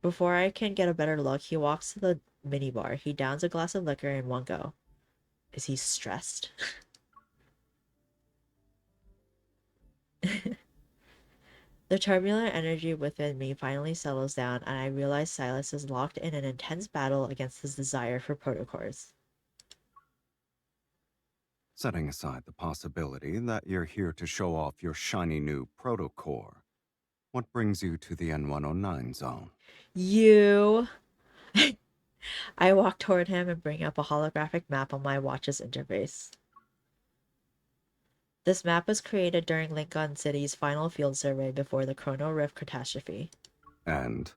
Before I can get a better look, he walks to the minibar. He downs a glass of liquor in one go. Is he stressed? The turbulent energy within me finally settles down, and I realize Silas is locked in an intense battle against his desire for protocores. Setting aside the possibility that you're here to show off your shiny new protocore, what brings you to the N109 zone? You. I walk toward him and bring up a holographic map on my watch's interface. This map was created during Lincoln City's final field survey before the Chrono Rift catastrophe. And?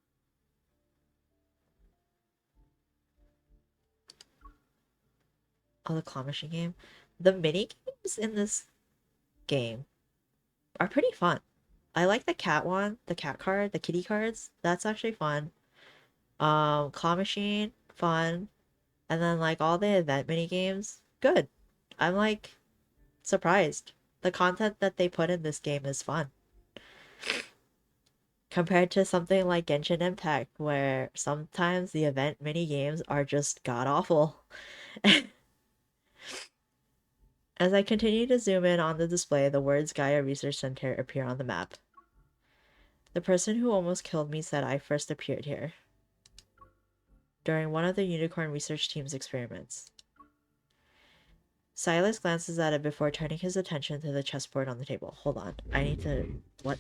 Oh, the claw machine game. The mini games in this game are pretty fun. I like the cat one, the cat card, the kitty cards. That's actually fun. Claw machine, fun. And then like all the event mini games, good. I'm like surprised. The content that they put in this game is fun. Compared to something like Genshin Impact, where sometimes the event mini games are just god awful. As I continue to zoom in on the display, the words Gaia Research Center appear on the map. The person who almost killed me said I first appeared here during one of the Unicorn Research Team's experiments. Silas glances at it before turning his attention to the chessboard on the table. Hold on. I need to... What?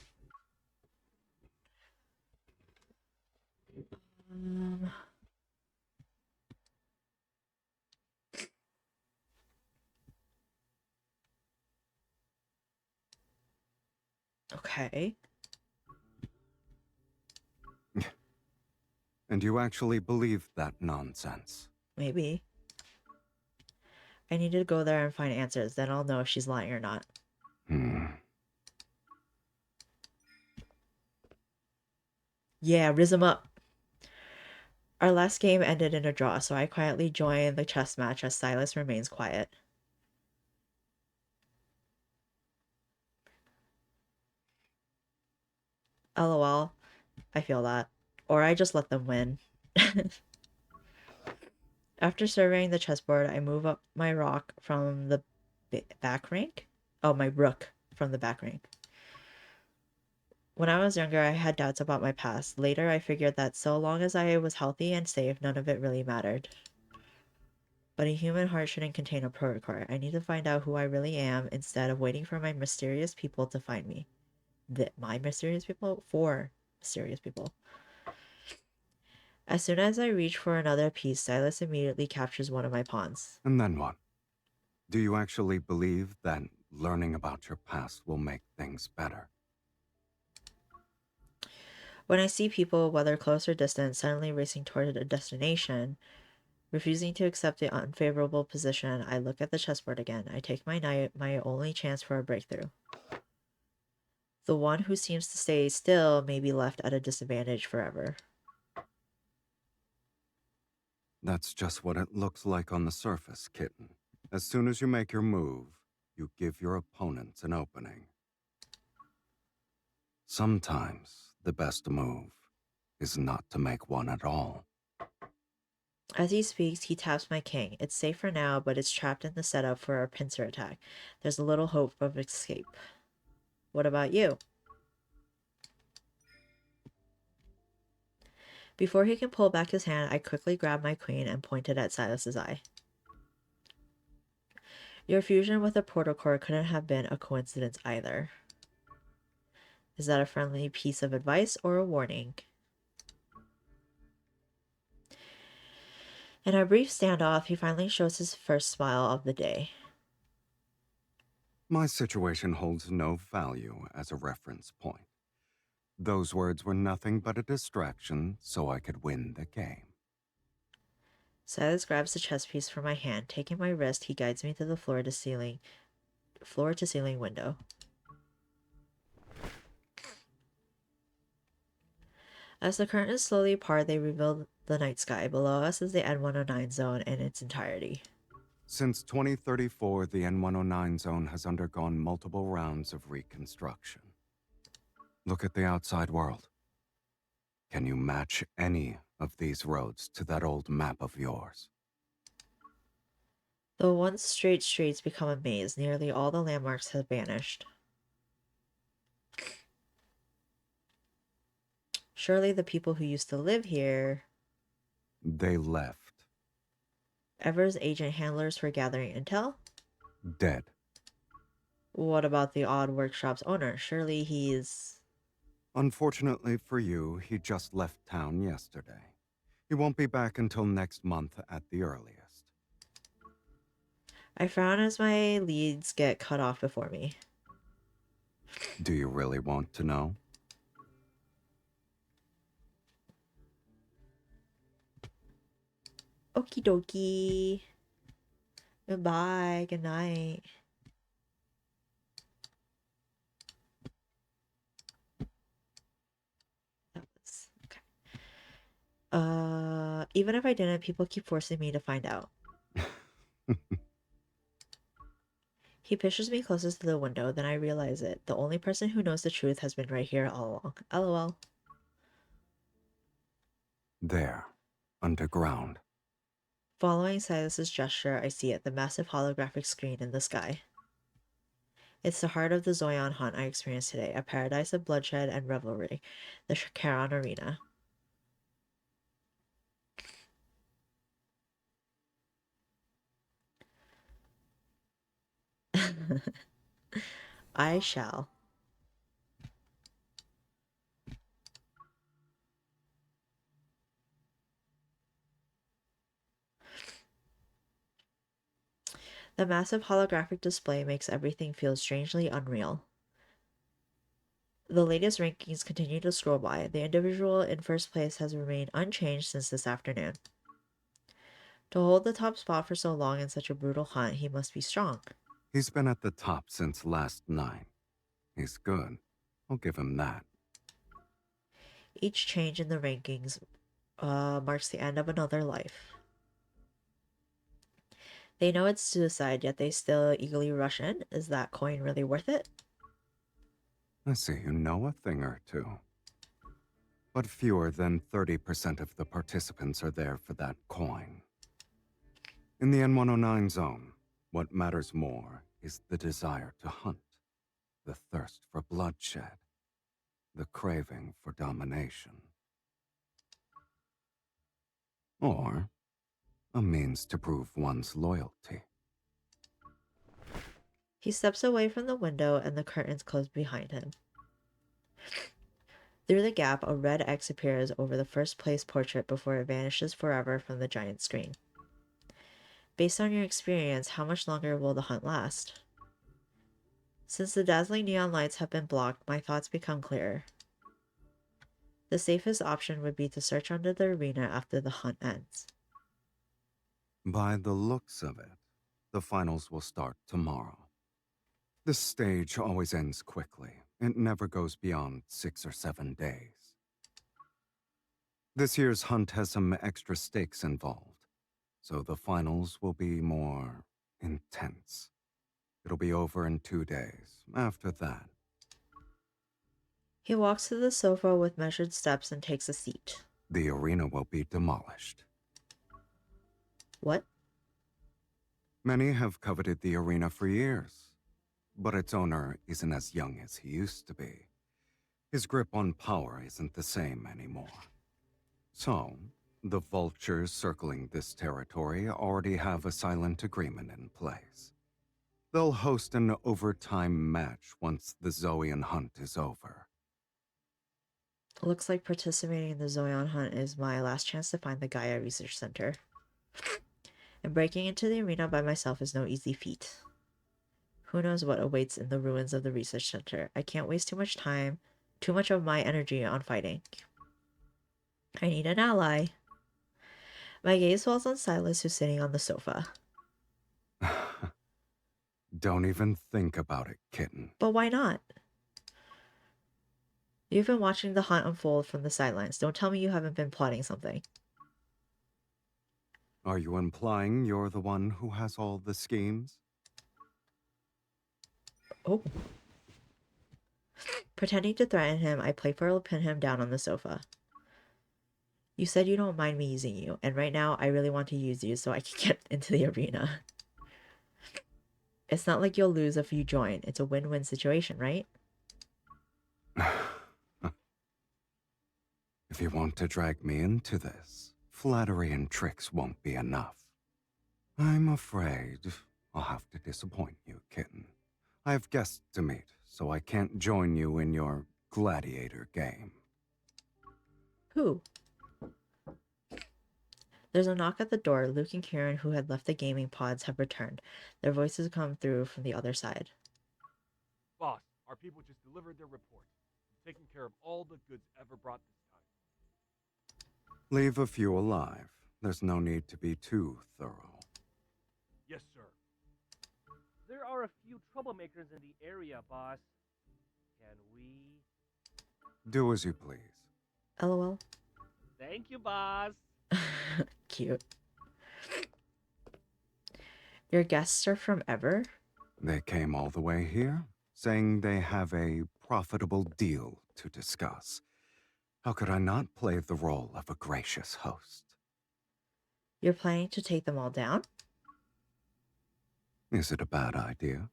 Okay. And you actually believe that nonsense? Maybe. I need to go there and find answers. Then I'll know if she's lying or not. Yeah, riz him up. Our last game ended in a draw, so I quietly join the chess match as Silas remains quiet. LOL. I feel that. Or I just let them win. After surveying the chessboard, I move up my rock from the back rank. Oh, my rook from the back rank. When I was younger, I had doubts about my past. Later, I figured that so long as I was healthy and safe, none of it really mattered. But a human heart shouldn't contain a protocol. I need to find out who I really am instead of waiting for my mysterious people to find me. My mysterious people? 4 mysterious people. As soon as I reach for another piece, Silas immediately captures one of my pawns. And then what? Do you actually believe that learning about your past will make things better? When I see people, whether close or distant, suddenly racing toward a destination, refusing to accept the unfavorable position, I look at the chessboard again. I take my knight, my only chance for a breakthrough. The one who seems to stay still may be left at a disadvantage forever. That's just what it looks like on the surface, kitten. As soon as you make your move, you give your opponents an opening. Sometimes, the best move is not to make one at all. As he speaks, he taps my king. It's safe for now, but it's trapped in the setup for our pincer attack. There's a little hope of escape. What about you? Before he can pull back his hand, I quickly grabbed my queen and pointed at Silas's eye. Your fusion with a protocore couldn't have been a coincidence either. Is that a friendly piece of advice or a warning? In our brief standoff, he finally shows his first smile of the day. My situation holds no value as a reference point. Those words were nothing but a distraction so I could win the game. Silas grabs the chess piece from my hand. Taking my wrist, he guides me to the floor to ceiling window. As the curtains slowly part, they reveal the night sky. Below us is the N109 zone in its entirety. Since 2034, the N109 zone has undergone multiple rounds of reconstruction. Look at the outside world. Can you match any of these roads to that old map of yours? The once straight streets become a maze. Nearly all the landmarks have vanished. Surely the people who used to live here... They left. Ever's agent handlers for gathering intel? Dead. What about the odd workshop's owner? Surely he's... Unfortunately for you, he just left town yesterday. He won't be back until next month at the earliest. I frown as my leads get cut off before me. Do you really want to know? Okie dokie. Goodbye. Good night. That was okay. Even if I didn't, people keep forcing me to find out. He pushes me closest to the window, then I realize it. The only person who knows the truth has been right here all along. LOL. There, underground. Following Silas's gesture, I see it, the massive holographic screen in the sky. It's the heart of the Zoyan hunt I experienced today, a paradise of bloodshed and revelry, the Charon Arena. I shall. The massive holographic display makes everything feel strangely unreal. The latest rankings continue to scroll by. The individual in first place has remained unchanged since this afternoon. To hold the top spot for so long in such a brutal hunt, he must be strong. He's been at the top since last night. He's good. I'll give him that. Each change in the rankings marks the end of another life. They know it's suicide, yet they still eagerly rush in. Is that coin really worth it? I see you know a thing or two. But fewer than 30% of the participants are there for that coin. In the N109 zone, what matters more is the desire to hunt, the thirst for bloodshed, the craving for domination. Or a means to prove one's loyalty. He steps away from the window and the curtains close behind him. Through the gap, a red X appears over the first place portrait before it vanishes forever from the giant screen. Based on your experience, how much longer will the hunt last? Since the dazzling neon lights have been blocked, my thoughts become clearer. The safest option would be to search under the arena after the hunt ends. By the looks of it, the finals will start tomorrow. This stage always ends quickly. It never goes beyond 6 or 7 days. This year's hunt has some extra stakes involved, so the finals will be more intense. It'll be over in 2 days. After that, He walks to the sofa with measured steps and takes a seat. The arena will be demolished. What? Many have coveted the arena for years, but its owner isn't as young as he used to be. His grip on power isn't the same anymore. So, the vultures circling this territory already have a silent agreement in place. They'll host an overtime match once the Zoan hunt is over. Looks like participating in the Zoion hunt is my last chance to find the Gaia Research Center. And breaking into the arena by myself is no easy feat. Who knows what awaits in the ruins of the research center. I can't waste too much of my energy on fighting. I need an ally. My gaze falls on Silas, who's sitting on the sofa. Don't even think about it, kitten. But why not? You've been watching the hunt unfold from the sidelines. Don't tell me you haven't been plotting something. Are you implying you're the one who has all the schemes? Oh. Pretending to threaten him, I playfully pin him down on the sofa. You said you don't mind me using you, and right now I really want to use you so I can get into the arena. It's not like you'll lose if you join. It's a win-win situation, right? If you want to drag me into this, flattery and tricks won't be enough. I'm afraid I'll have to disappoint you, kitten. I have guests to meet, so I can't join you in your gladiator game. Who? There's a knock at the door. Luke and Kieran, who had left the gaming pods, have returned. Their voices come through from the other side. Boss, our people just delivered their report. We've taken care of all the goods ever brought this time. Leave a few alive. There's no need to be too thorough. Yes, sir. There are a few troublemakers in the area, boss. Can we... Do as you please. LOL. Thank you, boss. Cute. Your guests are from Ever? They came all the way here, saying they have a profitable deal to discuss. How could I not play the role of a gracious host? You're planning to take them all down? Is it a bad idea?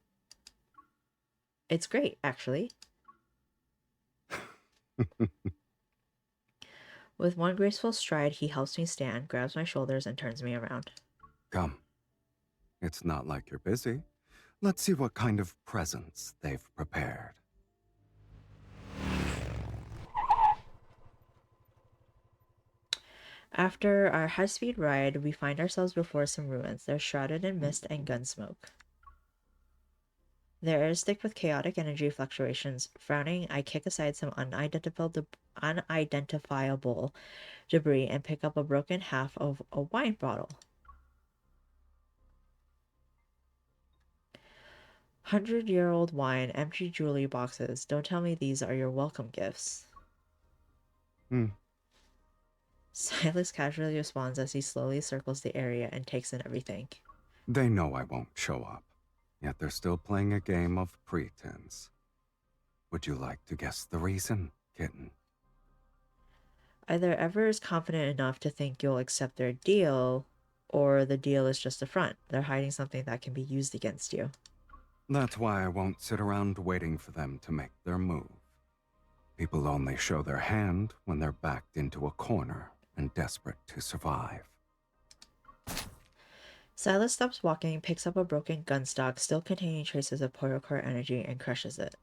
It's great, actually. With one graceful stride, he helps me stand, grabs my shoulders, and turns me around. Come. It's not like you're busy. Let's see what kind of presents they've prepared. After our high-speed ride, we find ourselves before some ruins. They're shrouded in mist and gun smoke. Their air is thick with chaotic energy fluctuations. Frowning, I kick aside some unidentifiable debris and pick up a broken half of a wine bottle. 100-year-old wine, empty jewelry boxes. Don't tell me these are your welcome gifts. Silas casually responds as he slowly circles the area and takes in everything. They know I won't show up, yet they're still playing a game of pretense. Would you like to guess the reason, kitten? Either Ever is confident enough to think you'll accept their deal, or the deal is just a front. They're hiding something that can be used against you. That's why I won't sit around waiting for them to make their move. People only show their hand when they're backed into a corner and desperate to survive. Silas stops walking, picks up a broken gun stock still containing traces of Porocore energy, and crushes it.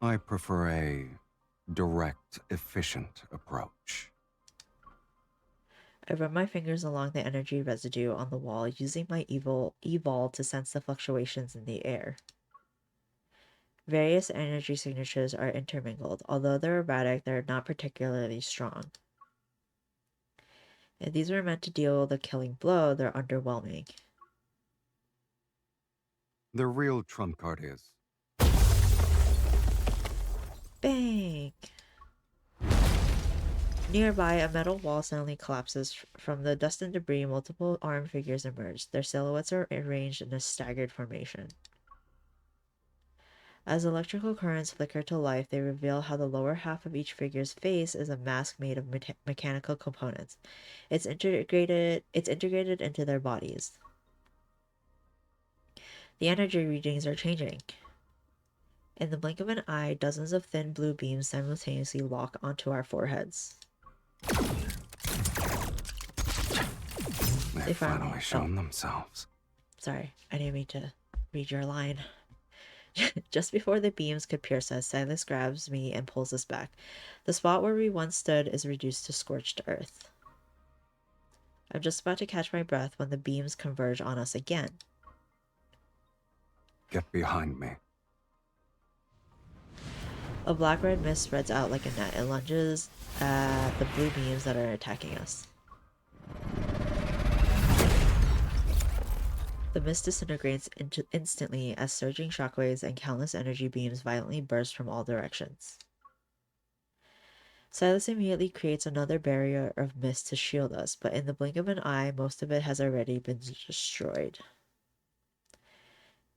I prefer a direct, efficient approach. I run my fingers along the energy residue on the wall, using my evol to sense the fluctuations in the air. Various energy signatures are intermingled. Although they're erratic, they're not particularly strong. If these were meant to deal the killing blow, they're underwhelming. The real trump card is... Bang! Nearby, a metal wall suddenly collapses. From the dust and debris, multiple armed figures emerge. Their silhouettes are arranged in a staggered formation. As electrical currents flicker to life, they reveal how the lower half of each figure's face is a mask made of mechanical components. It's integrated into their bodies. The energy readings are changing. In the blink of an eye, dozens of thin blue beams simultaneously lock onto our foreheads. They've finally shown themselves. Sorry, I didn't mean to read your line. Just before the beams could pierce us, Silas grabs me and pulls us back. The spot where we once stood is reduced to scorched earth. I'm just about to catch my breath when the beams converge on us again. Get behind me. A black-red mist spreads out like a net and lunges at the blue beams that are attacking us. The mist disintegrates instantly as surging shockwaves and countless energy beams violently burst from all directions. Silas immediately creates another barrier of mist to shield us, but in the blink of an eye, most of it has already been destroyed.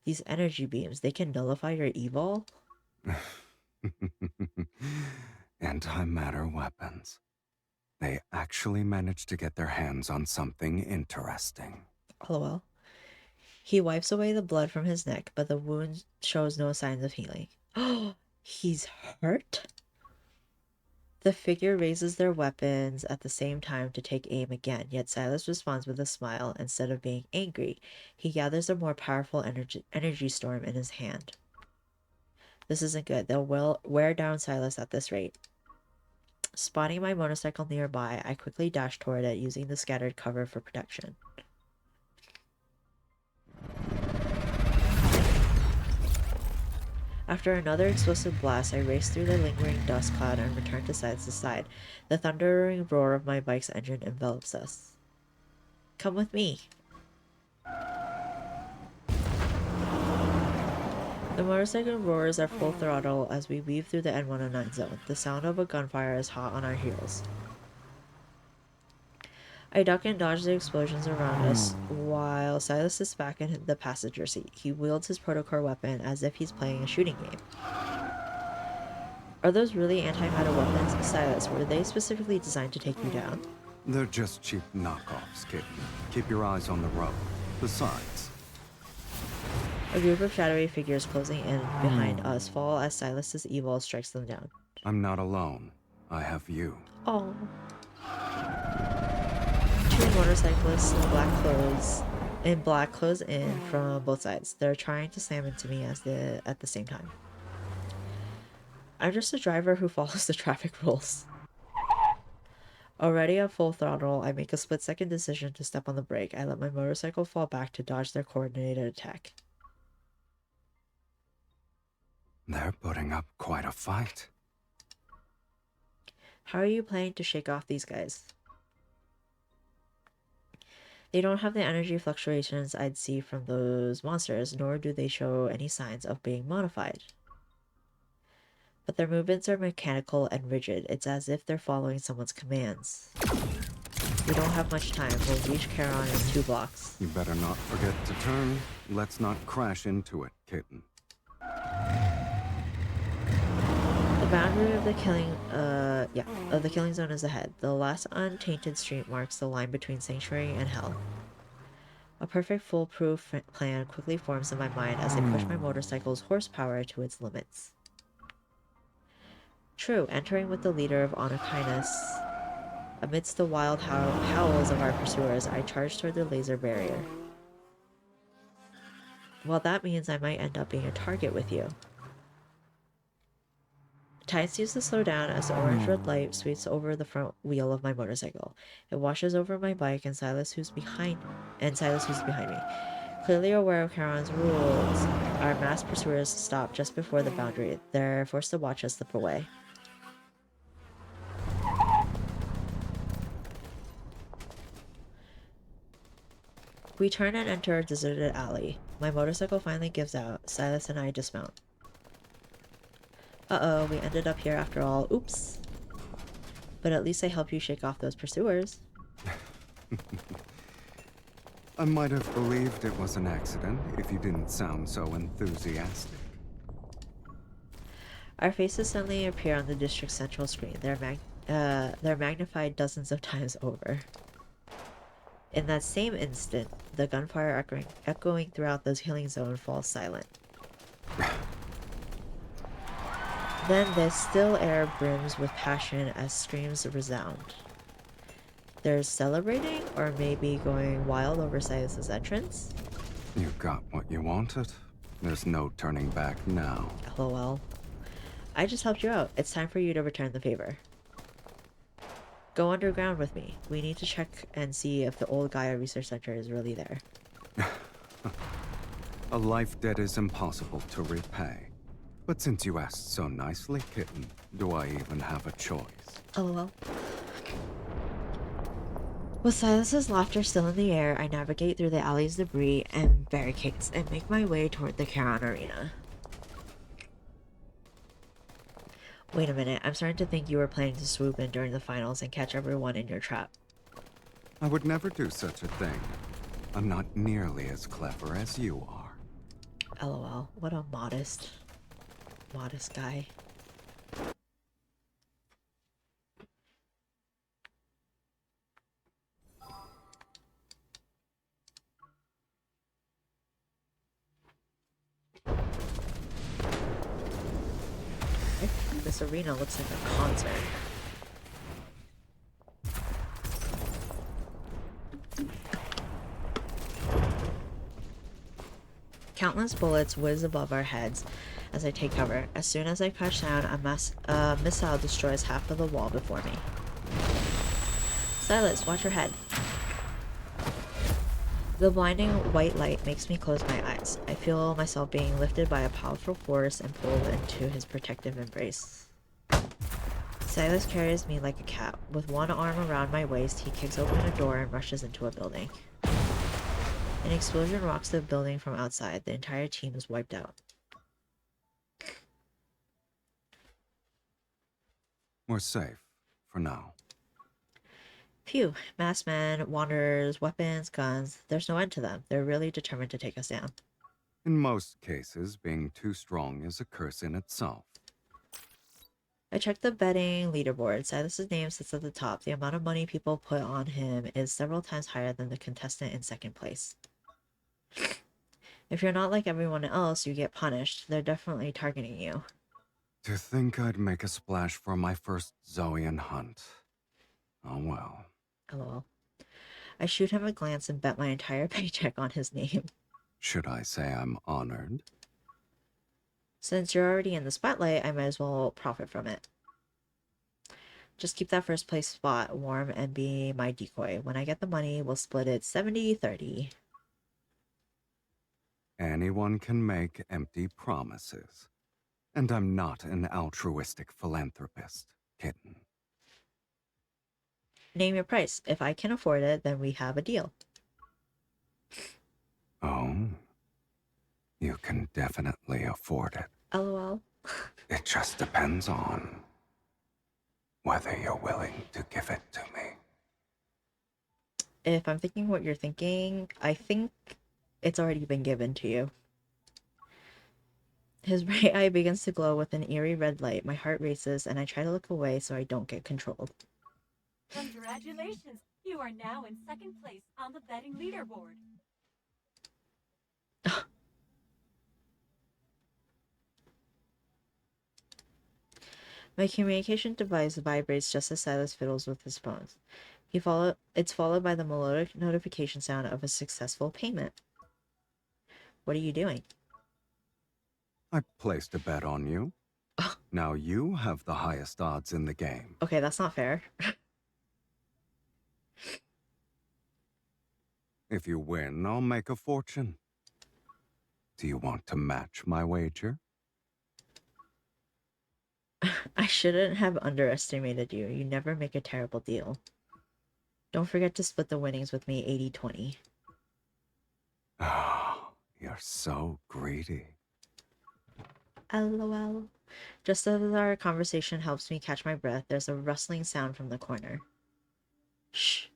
These energy beams, they can nullify your evil? Antimatter weapons. They actually managed to get their hands on something interesting. LOL. He wipes away the blood from his neck, but the wound shows no signs of healing. Oh, he's hurt? The figure raises their weapons at the same time to take aim again, yet Silas responds with a smile. Instead of being angry, he gathers a more powerful energy storm in his hand. This isn't good. They'll wear down Silas at this rate. Spotting my motorcycle nearby, I quickly dash toward it, using the scattered cover for protection. After another explosive blast, I race through the lingering dust cloud and return to side to side. The thundering roar of my bike's engine envelops us. Come with me. The motorcycle roars at full throttle as we weave through the N109 zone. The sound of a gunfire is hot on our heels. I duck and dodge the explosions around us while Silas sits back in the passenger seat. He wields his protocore weapon as if he's playing a shooting game. Are those really antimatter weapons? Silas, were they specifically designed to take you down? They're just cheap knockoffs, kid. Keep your eyes on the road. Besides... A group of shadowy figures closing in behind us fall as Silas's evil strikes them down. I'm not alone. I have you. Oh. Two motorcyclists in black close in from both sides. They're trying to slam into me at the same time. I'm just a driver who follows the traffic rules. Already at full throttle, I make a split-second decision to step on the brake. I let my motorcycle fall back to dodge their coordinated attack. They're putting up quite a fight. How are you planning to shake off these guys? They don't have the energy fluctuations I'd see from those monsters, nor do they show any signs of being modified. But their movements are mechanical and rigid. It's as if they're following someone's commands. We don't have much time. We'll reach Charon in 2 blocks. You better not forget to turn. Let's not crash into it, kitten. The boundary of the killing zone is ahead. The last untainted street marks the line between Sanctuary and Hell. A perfect foolproof plan quickly forms in my mind as I push my motorcycle's horsepower to its limits. True, entering with the leader of Anakinus. Amidst the wild howls of our pursuers, I charge toward the laser barrier. Well, that means I might end up being a target with you. Time seems to slow down as the orange-red light sweeps over the front wheel of my motorcycle. It washes over my bike and Silas, who's behind me. Clearly aware of Charon's rules, our masked pursuers stop just before the boundary. They're forced to watch us slip away. We turn and enter a deserted alley. My motorcycle finally gives out. Silas and I dismount. Uh-oh, we ended up here after all. Oops. But at least I helped you shake off those pursuers. I might have believed it was an accident if you didn't sound so enthusiastic. Our faces suddenly appear on the district's central screen. They're magnified dozens of times over. In that same instant, the gunfire echoing throughout the healing zone falls silent. Then the still air brims with passion as screams resound. They're celebrating, or maybe going wild over Silas's entrance? You got what you wanted. There's no turning back now. LOL. I just helped you out. It's time for you to return the favor. Go underground with me. We need to check and see if the old Gaia Research Center is really there. A life debt is impossible to repay. But since you asked so nicely, kitten, do I even have a choice? LOL. With Silas's laughter still in the air, I navigate through the alley's debris and barricades and make my way toward the Charon Arena. Wait a minute, I'm starting to think you were planning to swoop in during the finals and catch everyone in your trap. I would never do such a thing. I'm not nearly as clever as you are. LOL, what a modest guy. This arena looks like a concert. Countless bullets whiz above our heads as I take cover. As soon as I crash down, a missile destroys half of the wall before me. Silas, watch your head. The blinding white light makes me close my eyes. I feel myself being lifted by a powerful force and pulled into his protective embrace. Silas carries me like a cat. With one arm around my waist, he kicks open a door and rushes into a building. An explosion rocks the building from outside. The entire team is wiped out. We're safe, for now. Phew. Masked men, wanderers, weapons, guns. There's no end to them. They're really determined to take us down. In most cases, being too strong is a curse in itself. I checked the betting leaderboard. Silas's name sits at the top. The amount of money people put on him is several times higher than the contestant in second place. If you're not like everyone else, you get punished. They're definitely targeting you. To think I'd make a splash for my first Zoian hunt. Oh well. LOL. I shoot him a glance and bet my entire paycheck on his name. Should I say I'm honored? Since you're already in the spotlight, I might as well profit from it. Just keep that first place spot warm and be my decoy. When I get the money, we'll split it 70-30. Anyone can make empty promises. And I'm not an altruistic philanthropist, kitten. Name your price. If I can afford it, then we have a deal. Oh? You can definitely afford it. LOL. It just depends on whether you're willing to give it to me. If I'm thinking what you're thinking, I think it's already been given to you. His right eye begins to glow with an eerie red light. My heart races, and I try to look away so I don't get controlled. Congratulations! You are now in second place on the betting leaderboard. My communication device vibrates just as Silas fiddles with his phone. It's followed by the melodic notification sound of a successful payment. What are you doing? I placed a bet on you. Now you have the highest odds in the game. Okay, that's not fair. If you win, I'll make a fortune. Do you want to match my wager? I shouldn't have underestimated you. You never make a terrible deal. Don't forget to split the winnings with me 80-20. Oh, you're so greedy. LOL. Just as our conversation helps me catch my breath, there's a rustling sound from the corner. Shh.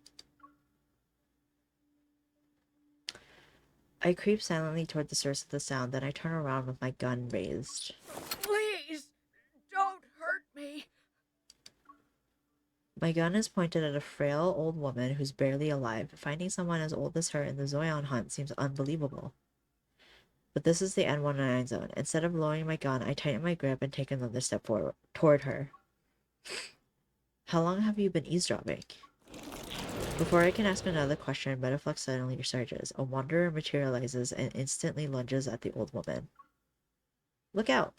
I creep silently toward the source of the sound, then I turn around with my gun raised. Please! My gun is pointed at a frail old woman who's barely alive. Finding someone as old as her in the Zoyan hunt seems unbelievable. But this is the N109 zone. Instead of lowering my gun, I tighten my grip and take another step forward toward her. How long have you been eavesdropping? Before I can ask another question, Metaflux suddenly resurges. A wanderer materializes and instantly lunges at the old woman. Look out!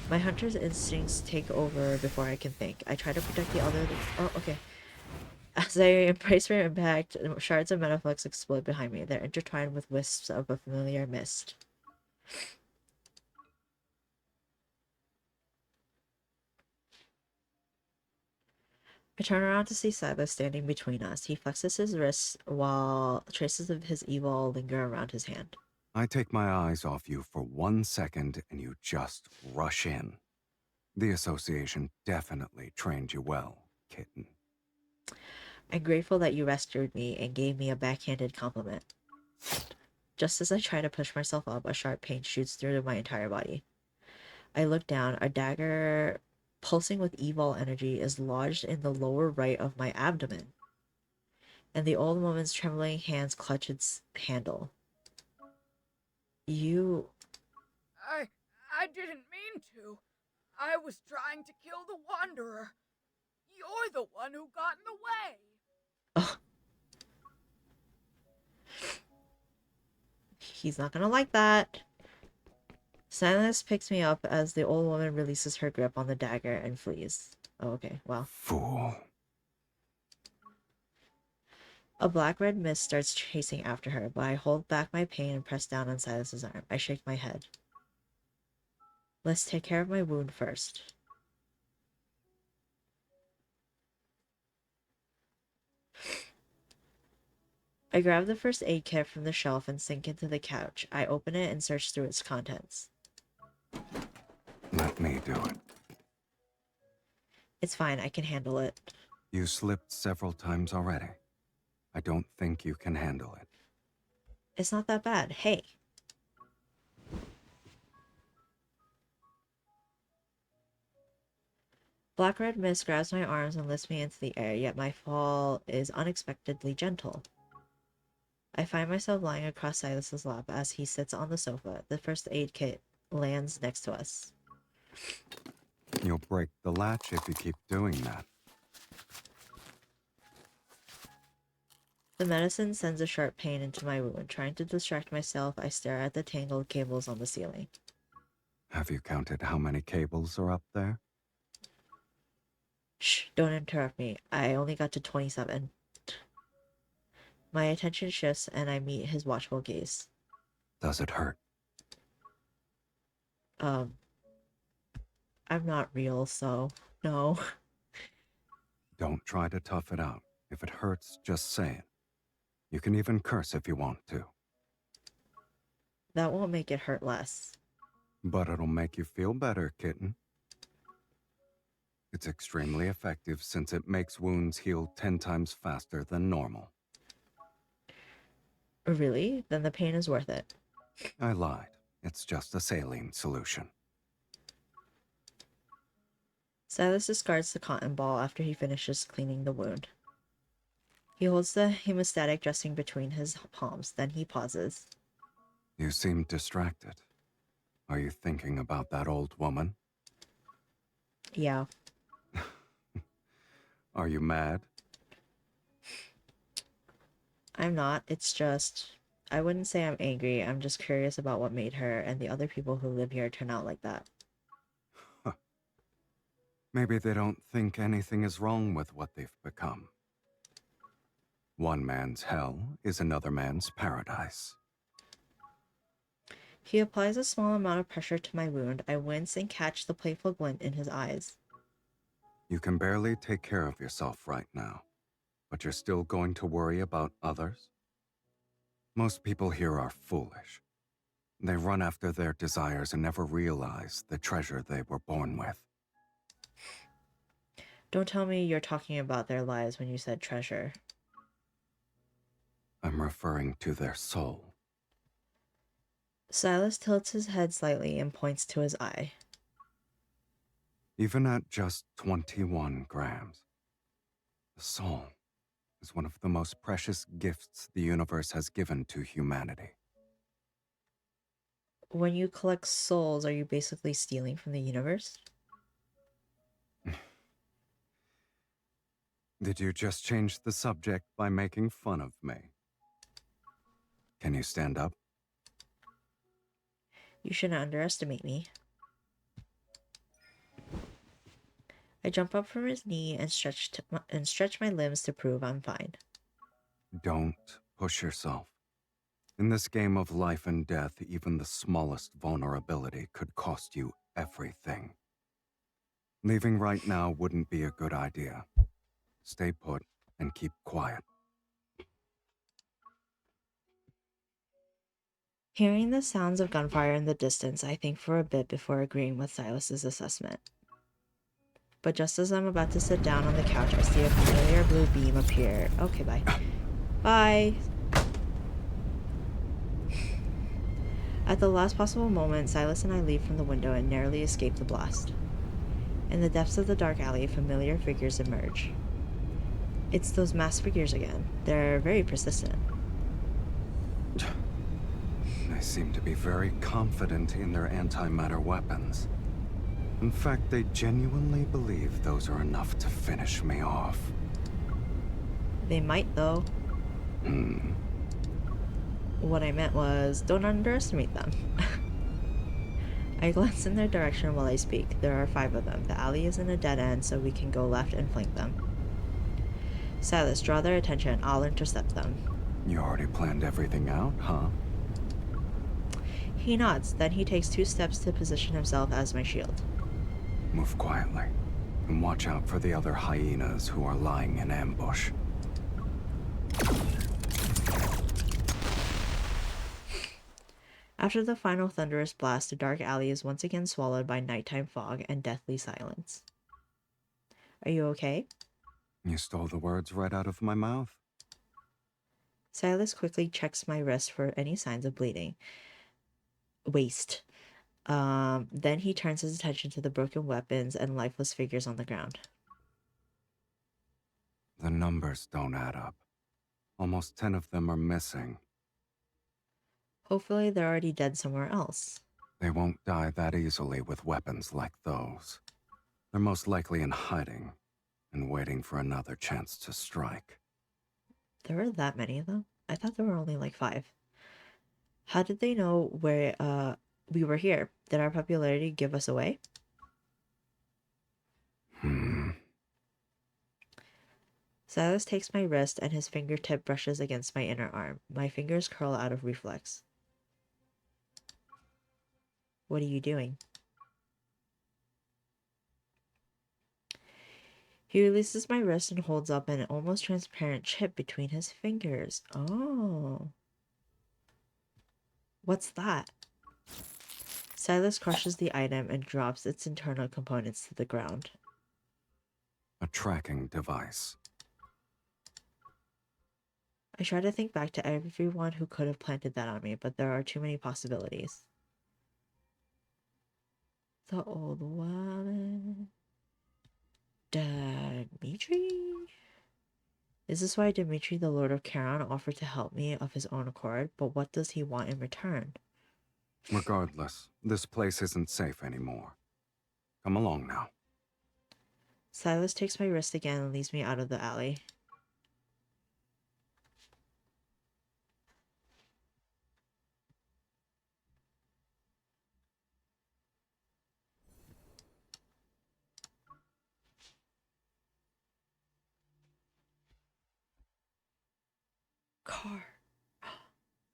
My hunter's instincts take over before I can think. I try to protect the other... Oh, okay. As I brace for impact, shards of Metaflux explode behind me. They're intertwined with wisps of a familiar mist. I turn around to see Silas standing between us. He flexes his wrists while traces of his evil linger around his hand. I take my eyes off you for 1 second and you just rush in. The association definitely trained you well, kitten. I'm grateful that you rescued me and gave me a backhanded compliment. Just as I try to push myself up, a sharp pain shoots through my entire body. I look down. A dagger pulsing with evil energy is lodged in the lower right of my abdomen, and the old woman's trembling hands clutch its handle. You... I didn't mean to. I was trying to kill the Wanderer. You're the one who got in the way. Ugh. He's not gonna like that. Silas picks me up as the old woman releases her grip on the dagger and flees. Oh, okay, well. Fool. A black-red mist starts chasing after her, but I hold back my pain and press down on Silas's arm. I shake my head. Let's take care of my wound first. I grab the first aid kit from the shelf and sink into the couch. I open it and search through its contents. Let me do it. It's fine, I can handle it. You slipped several times already. I don't think you can handle it. It's not that bad. Hey. Black-red mist grabs my arms and lifts me into the air, yet my fall is unexpectedly gentle. I find myself lying across Silas's lap as he sits on the sofa. The first aid kit lands next to us. You'll break the latch if you keep doing that. The medicine sends a sharp pain into my wound. Trying to distract myself, I stare at the tangled cables on the ceiling. Have you counted how many cables are up there? Shh, don't interrupt me. I only got to 27. My attention shifts and I meet his watchful gaze. Does it hurt? I'm not real, so no. Don't try to tough it out. If it hurts, just say it. You can even curse if you want to. That won't make it hurt less. But it'll make you feel better, kitten. It's extremely effective since it makes wounds heal 10 times faster than normal. Really? Then the pain is worth it. I lied. It's just a saline solution. Silas discards the cotton ball after he finishes cleaning the wound. He holds the hemostatic dressing between his palms, then he pauses. You seem distracted. Are you thinking about that old woman? Yeah. Are you mad? I'm not. It's just... I wouldn't say I'm angry. I'm just curious about what made her and the other people who live here turn out like that. Maybe they don't think anything is wrong with what they've become. One man's hell is another man's paradise. He applies a small amount of pressure to my wound. I wince and catch the playful glint in his eyes. You can barely take care of yourself right now, but you're still going to worry about others? Most people here are foolish. They run after their desires and never realize the treasure they were born with. Don't tell me you're talking about their lives when you said treasure. I'm referring to their soul. Silas tilts his head slightly and points to his eye. Even at just 21 grams, the soul is one of the most precious gifts the universe has given to humanity. When you collect souls, are you basically stealing from the universe? Did you just change the subject by making fun of me? Can you stand up? You shouldn't underestimate me. I jump up from his knee and stretch my limbs to prove I'm fine. Don't push yourself. In this game of life and death, even the smallest vulnerability could cost you everything. Leaving right now wouldn't be a good idea. Stay put and keep quiet. Hearing the sounds of gunfire in the distance, I think for a bit before agreeing with Silas's assessment. But just as I'm about to sit down on the couch, I see a familiar blue beam appear. Okay, bye. Bye! At the last possible moment, Silas and I leap from the window and narrowly escape the blast. In the depths of the dark alley, familiar figures emerge. It's those masked figures again. They're very persistent. They seem to be very confident in their antimatter weapons. In fact, they genuinely believe those are enough to finish me off. They might, though. What I meant was, don't underestimate them. I glance in their direction while I speak. There are 5 of them. The alley is in a dead end, so we can go left and flank them. Silas, draw their attention. I'll intercept them. You already planned everything out, huh? He nods, then he takes 2 steps to position himself as my shield. Move quietly, and watch out for the other hyenas who are lying in ambush. After the final thunderous blast, the dark alley is once again swallowed by nighttime fog and deathly silence. Are you okay? You stole the words right out of my mouth. Silas quickly checks my wrist for any signs of bleeding. Waste. Then he turns his attention to the broken weapons and lifeless figures on the ground. The numbers don't add up. Almost 10 of them are missing. Hopefully they're already dead somewhere else. They won't die that easily with weapons like those. They're most likely in hiding and waiting for another chance to strike. There were that many of them? I thought there were only like 5. How did they know where we were here? Did our popularity give us away? Silas takes my wrist and his fingertip brushes against my inner arm. My fingers curl out of reflex. What are you doing? He releases my wrist and holds up an almost transparent chip between his fingers. Oh. What's that? Silas crushes the item and drops its internal components to the ground. A tracking device. I try to think back to everyone who could have planted that on me, but there are too many possibilities. The old woman. Dimitri? Is this why Dimitri, the Lord of Charon, offered to help me of his own accord? But what does he want in return? Regardless, this place isn't safe anymore. Come along now. Silas takes my wrist again and leads me out of the alley.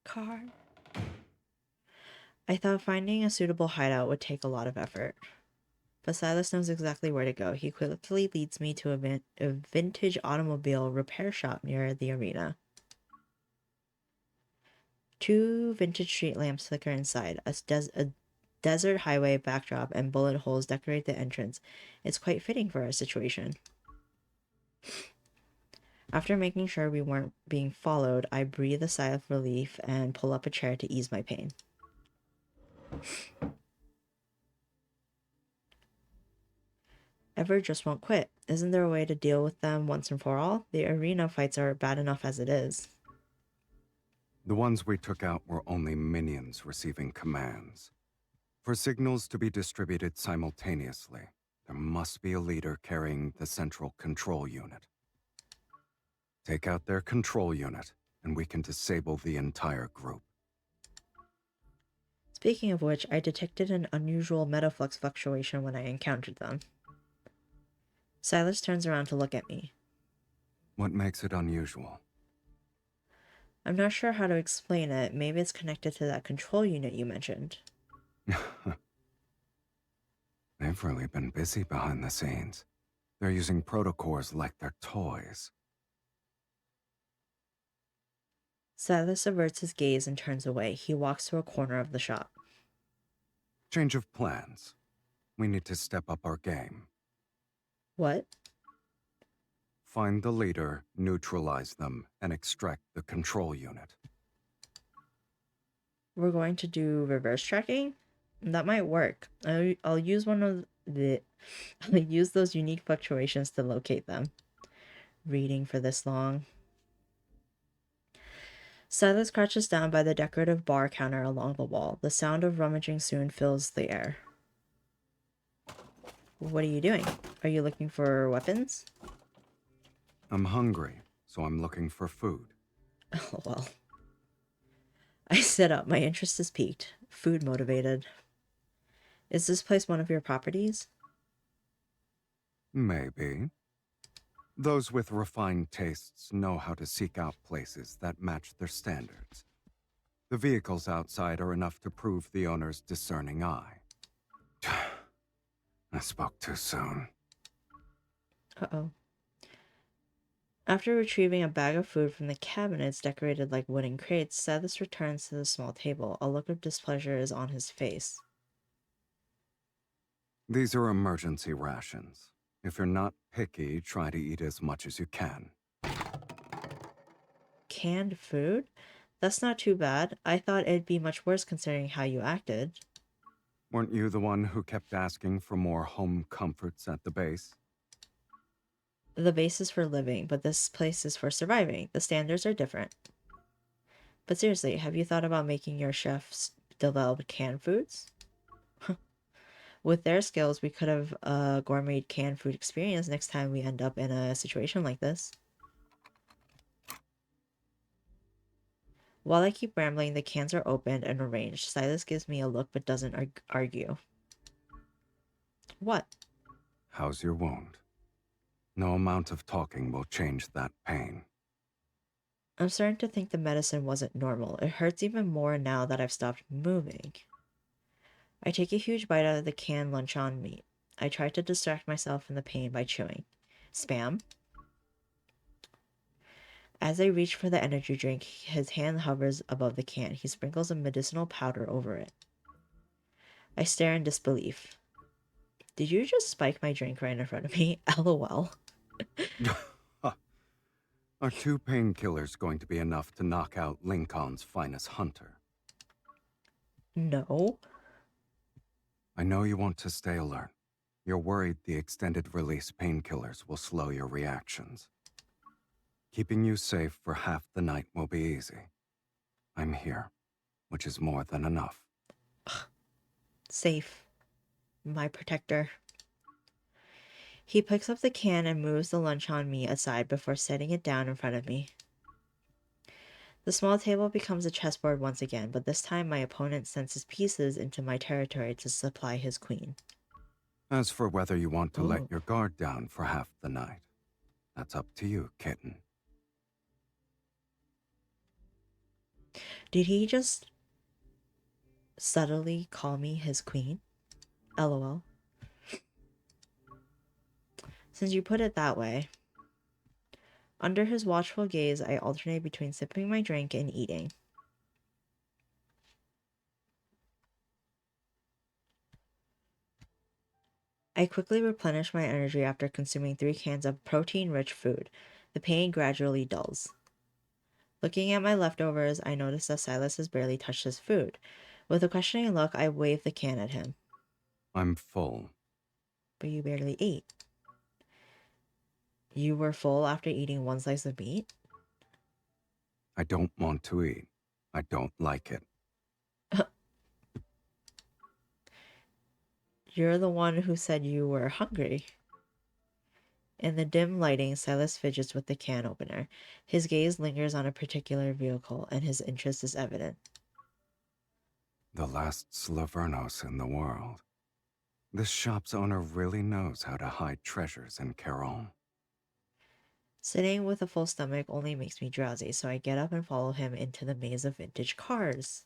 Car. I thought finding a suitable hideout would take a lot of effort. But Silas knows exactly where to go. He quickly leads me to a vintage automobile repair shop near the arena. 2 vintage street lamps flicker inside. A desert highway backdrop and bullet holes decorate the entrance. It's quite fitting for our situation. After making sure we weren't being followed, I breathe a sigh of relief and pull up a chair to ease my pain. ever just won't quit. Isn't there a way to deal with them once and for all? The arena fights are bad enough as it is. The ones we took out were only minions receiving commands. For signals to be distributed simultaneously, there must be a leader carrying the central control unit. Take out their control unit, and we can disable the entire group. Speaking of which, I detected an unusual metaflux fluctuation when I encountered them. Silas turns around to look at me. What makes it unusual? I'm not sure how to explain it. Maybe it's connected to that control unit you mentioned. They've really been busy behind the scenes. They're using protocores like they're toys. Silas averts his gaze and turns away. He walks to a corner of the shop. Change of plans. We need to step up our game. What? Find the leader, neutralize them, and extract the control unit. We're going to do reverse tracking? That might work. I'll use one of the... I'll use those unique fluctuations to locate them. Reading for this long. Silas crouches down by the decorative bar counter along the wall. The sound of rummaging soon fills the air. What are you doing? Are you looking for weapons? I'm hungry, so I'm looking for food. Oh, well. I sit up. My interest is piqued. Food motivated. Is this place one of your properties? Maybe. Those with refined tastes know how to seek out places that match their standards. The vehicles outside are enough to prove the owner's discerning eye. I spoke too soon. Uh-oh. After retrieving a bag of food from the cabinets decorated like wooden crates, Silas returns to the small table. A look of displeasure is on his face. These are emergency rations. If you're not picky, try to eat as much as you can. Canned food? That's not too bad. I thought it'd be much worse considering how you acted. Weren't you the one who kept asking for more home comforts at the base? The base is for living, but this place is for surviving. The standards are different. But seriously, have you thought about making your chefs develop canned foods? With their skills, we could have a gourmet canned food experience next time we end up in a situation like this. While I keep rambling, the cans are opened and arranged. Silas gives me a look but doesn't argue. What? How's your wound? No amount of talking will change that pain. I'm starting to think the medicine wasn't normal. It hurts even more now that I've stopped moving. I take a huge bite out of the canned luncheon meat. I try to distract myself from the pain by chewing. Spam? As I reach for the energy drink, his hand hovers above the can. He sprinkles a medicinal powder over it. I stare in disbelief. Did you just spike my drink right in front of me? LOL. Are 2 painkillers going to be enough to knock out Lincoln's finest hunter? No. I know you want to stay alert. You're worried the extended-release painkillers will slow your reactions. Keeping you safe for half the night will be easy. I'm here, which is more than enough. Safe. My protector. He picks up the can and moves the luncheon meat aside before setting it down in front of me. The small table becomes a chessboard once again, but this time my opponent sends his pieces into my territory to supply his queen. As for whether you want to let your guard down for half the night, that's up to you, kitten. Did he just subtly call me his queen? LOL. Since you put it that way. Under his watchful gaze, I alternate between sipping my drink and eating. I quickly replenish my energy after consuming 3 cans of protein-rich food. The pain gradually dulls. Looking at my leftovers, I notice that Silas has barely touched his food. With a questioning look, I wave the can at him. I'm full. But you barely ate. You were full after eating one slice of meat? I don't want to eat. I don't like it. You're the one who said you were hungry. In the dim lighting, Silas fidgets with the can opener. His gaze lingers on a particular vehicle, and his interest is evident. The last Slavernos in the world. This shop's owner really knows how to hide treasures in Caron. Sitting with a full stomach only makes me drowsy, so I get up and follow him into the maze of vintage cars.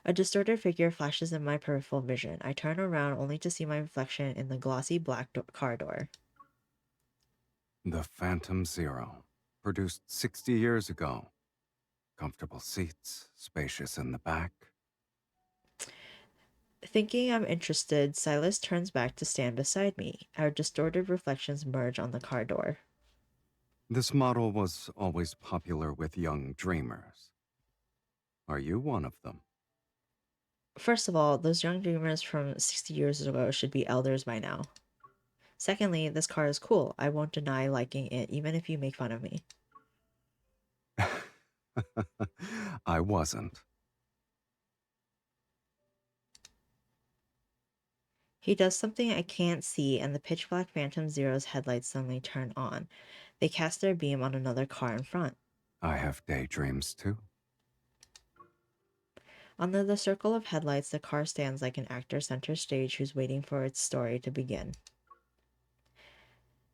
A distorted figure flashes in my peripheral vision. I turn around only to see my reflection in the glossy black car door. The Phantom Zero, produced 60 years ago. Comfortable seats, spacious in the back. Thinking I'm interested, Silas turns back to stand beside me. Our distorted reflections merge on the car door. This model was always popular with young dreamers. Are you one of them? First of all, those young dreamers from 60 years ago should be elders by now. Secondly, this car is cool. I won't deny liking it, even if you make fun of me. I wasn't. He does something I can't see, and the pitch black Phantom Zero's headlights suddenly turn on. They cast their beam on another car in front. I have daydreams too. Under the circle of headlights, the car stands like an actor center stage who's waiting for its story to begin.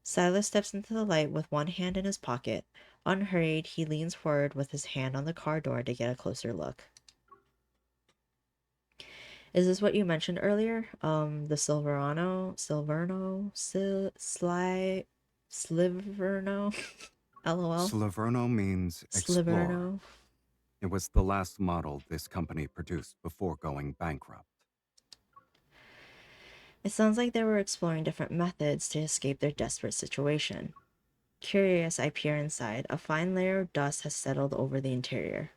Silas steps into the light with one hand in his pocket. Unhurried, he leans forward with his hand on the car door to get a closer look. Is this what you mentioned earlier? The Sliverno? LOL? Sliverno means explorer. Sliverno. It was the last model this company produced before going bankrupt. It sounds like they were exploring different methods to escape their desperate situation. Curious, I peer inside. A fine layer of dust has settled over the interior.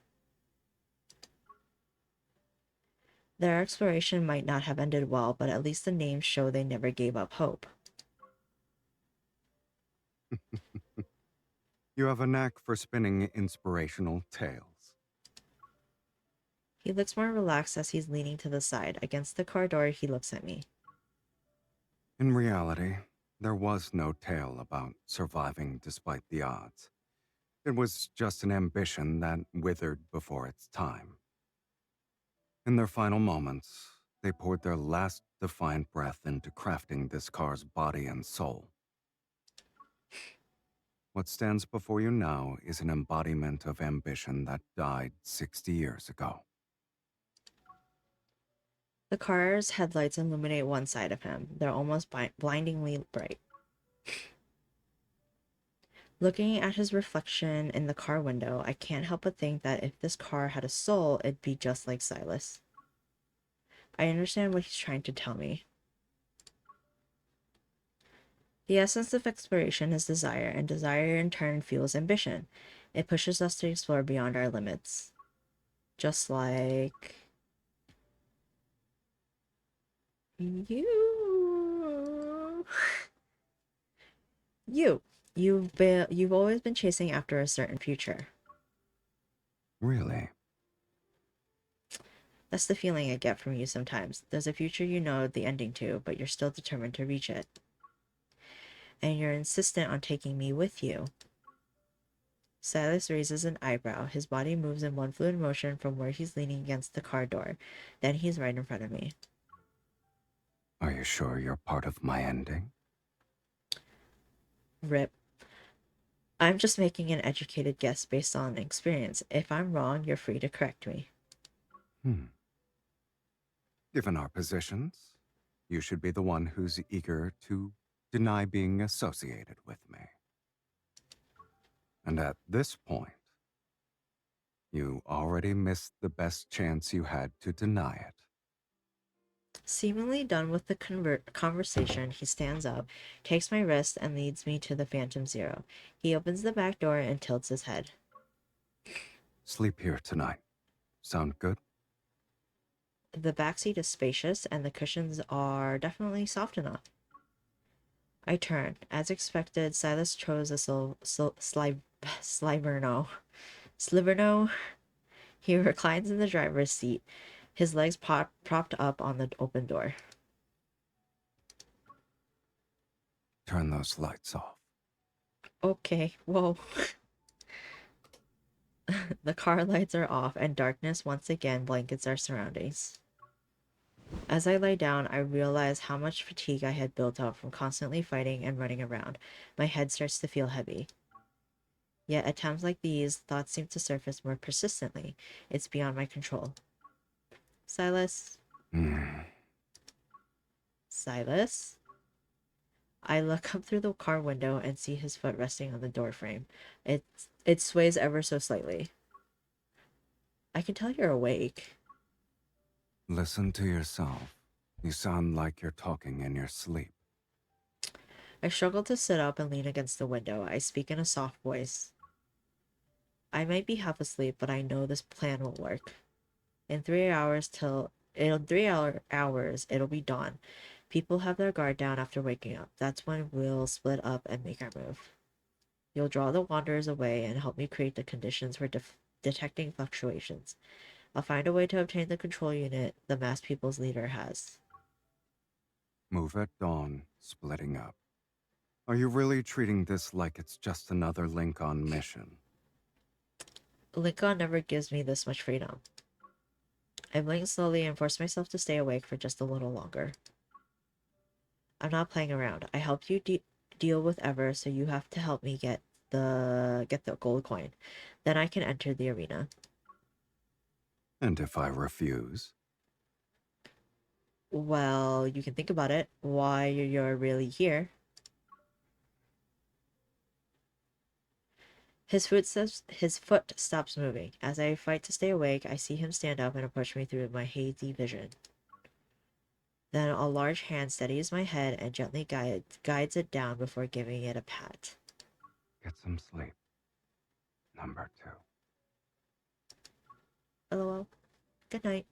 Their exploration might not have ended well, but at least the names show they never gave up hope. You have a knack for spinning inspirational tales. He looks more relaxed as he's leaning to the side. Against the car door, he looks at me. In reality, there was no tale about surviving despite the odds. It was just an ambition that withered before its time. In their final moments, they poured their last defiant breath into crafting this car's body and soul. What stands before you now is an embodiment of ambition that died 60 years ago. The car's headlights illuminate one side of him. They're almost blindingly bright. Looking at his reflection in the car window, I can't help but think that if this car had a soul, it'd be just like Silas. I understand what he's trying to tell me. The essence of exploration is desire, and desire in turn fuels ambition. It pushes us to explore beyond our limits. Just like... you. You've always been chasing after a certain future. Really? That's the feeling I get from you sometimes. There's a future you know the ending to, but you're still determined to reach it. And you're insistent on taking me with you. Silas raises an eyebrow. His body moves in one fluid motion from where he's leaning against the car door. Then he's right in front of me. Are you sure you're part of my ending? Rip. I'm just making an educated guess based on experience. If I'm wrong, you're free to correct me. Given our positions, you should be the one who's eager to deny being associated with me. And at this point, you already missed the best chance you had to deny it. Seemingly done with the conversation, he stands up, takes my wrist, and leads me to the Phantom Zero. He opens the back door and tilts his head. Sleep here tonight. Sound good? The backseat is spacious, and the cushions are definitely soft enough. I turn. As expected, Silas chose a Sliverno. Sliverno. He reclines in the driver's seat, his legs propped up on the open door. Turn those lights off. Okay, whoa. The car lights are off, and darkness once again blankets our surroundings. As I lie down, I realize how much fatigue I had built up from constantly fighting and running around. My head starts to feel heavy. Yet at times like these, thoughts seem to surface more persistently. It's beyond my control. Silas? Silas? I look up through the car window and see his foot resting on the doorframe. It sways ever so slightly. I can tell you're awake. Listen to yourself. You sound like you're talking in your sleep. I struggle to sit up and lean against the window. I speak in a soft voice. I might be half asleep, but I know this plan will work. In 3 hours it'll be dawn. People have their guard down after waking up. That's when we'll split up and make our move. You'll draw the wanderers away and help me create the conditions for detecting fluctuations. I'll find a way to obtain the control unit the masked people's leader has. Move at dawn, splitting up. Are you really treating this like it's just another Lincoln mission? Lincoln never gives me this much freedom. I blink slowly and force myself to stay awake for just a little longer. I'm not playing around. I helped you deal with Ever, so you have to help me get the gold coin. Then I can enter the arena. And if I refuse? Well, you can think about it. Why you're really here. His foot stops moving. As I fight to stay awake, I see him stand up and approach me through my hazy vision. Then a large hand steadies my head and gently guides it down before giving it a pat. Get some sleep. Number 2. LOL. Good night.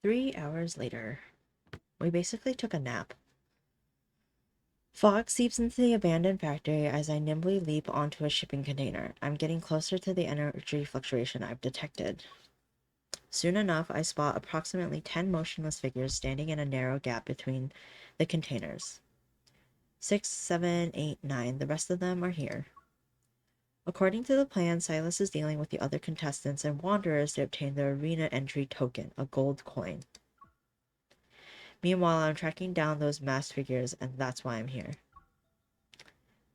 Three hours later, we basically took a nap. Fog seeps into the abandoned factory as I nimbly leap onto a shipping container. I'm getting closer to the energy fluctuation I've detected. Soon enough, I spot approximately 10 motionless figures standing in a narrow gap between the containers. 6, 7, 8, 9. The rest of them are here. According to the plan, Silas is dealing with the other contestants and wanderers to obtain the arena entry token, a gold coin. Meanwhile, I'm tracking down those masked figures, and that's why I'm here.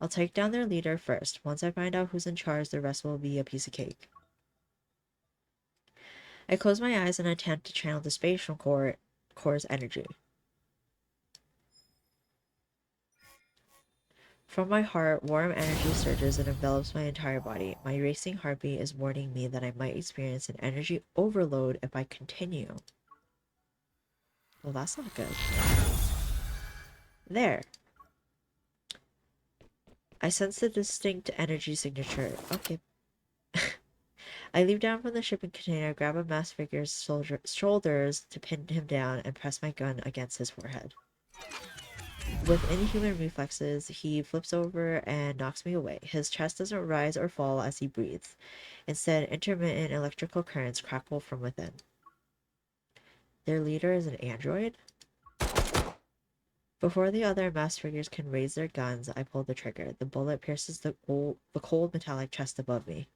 I'll take down their leader first. Once I find out who's in charge, the rest will be a piece of cake. I close my eyes and attempt to channel the spatial core's energy. From my heart, warm energy surges and envelops my entire body. My racing heartbeat is warning me that I might experience an energy overload if I continue. Well, that's not good. There. I sense a distinct energy signature. Okay. I leap down from the shipping container, grab a masked figure's shoulders to pin him down, and press my gun against his forehead. With inhuman reflexes, he flips over and knocks me away. His chest doesn't rise or fall as he breathes. Instead, intermittent electrical currents crackle from within. Their leader is an android? Before the other masked figures can raise their guns, I pull the trigger. The bullet pierces the cold metallic chest above me.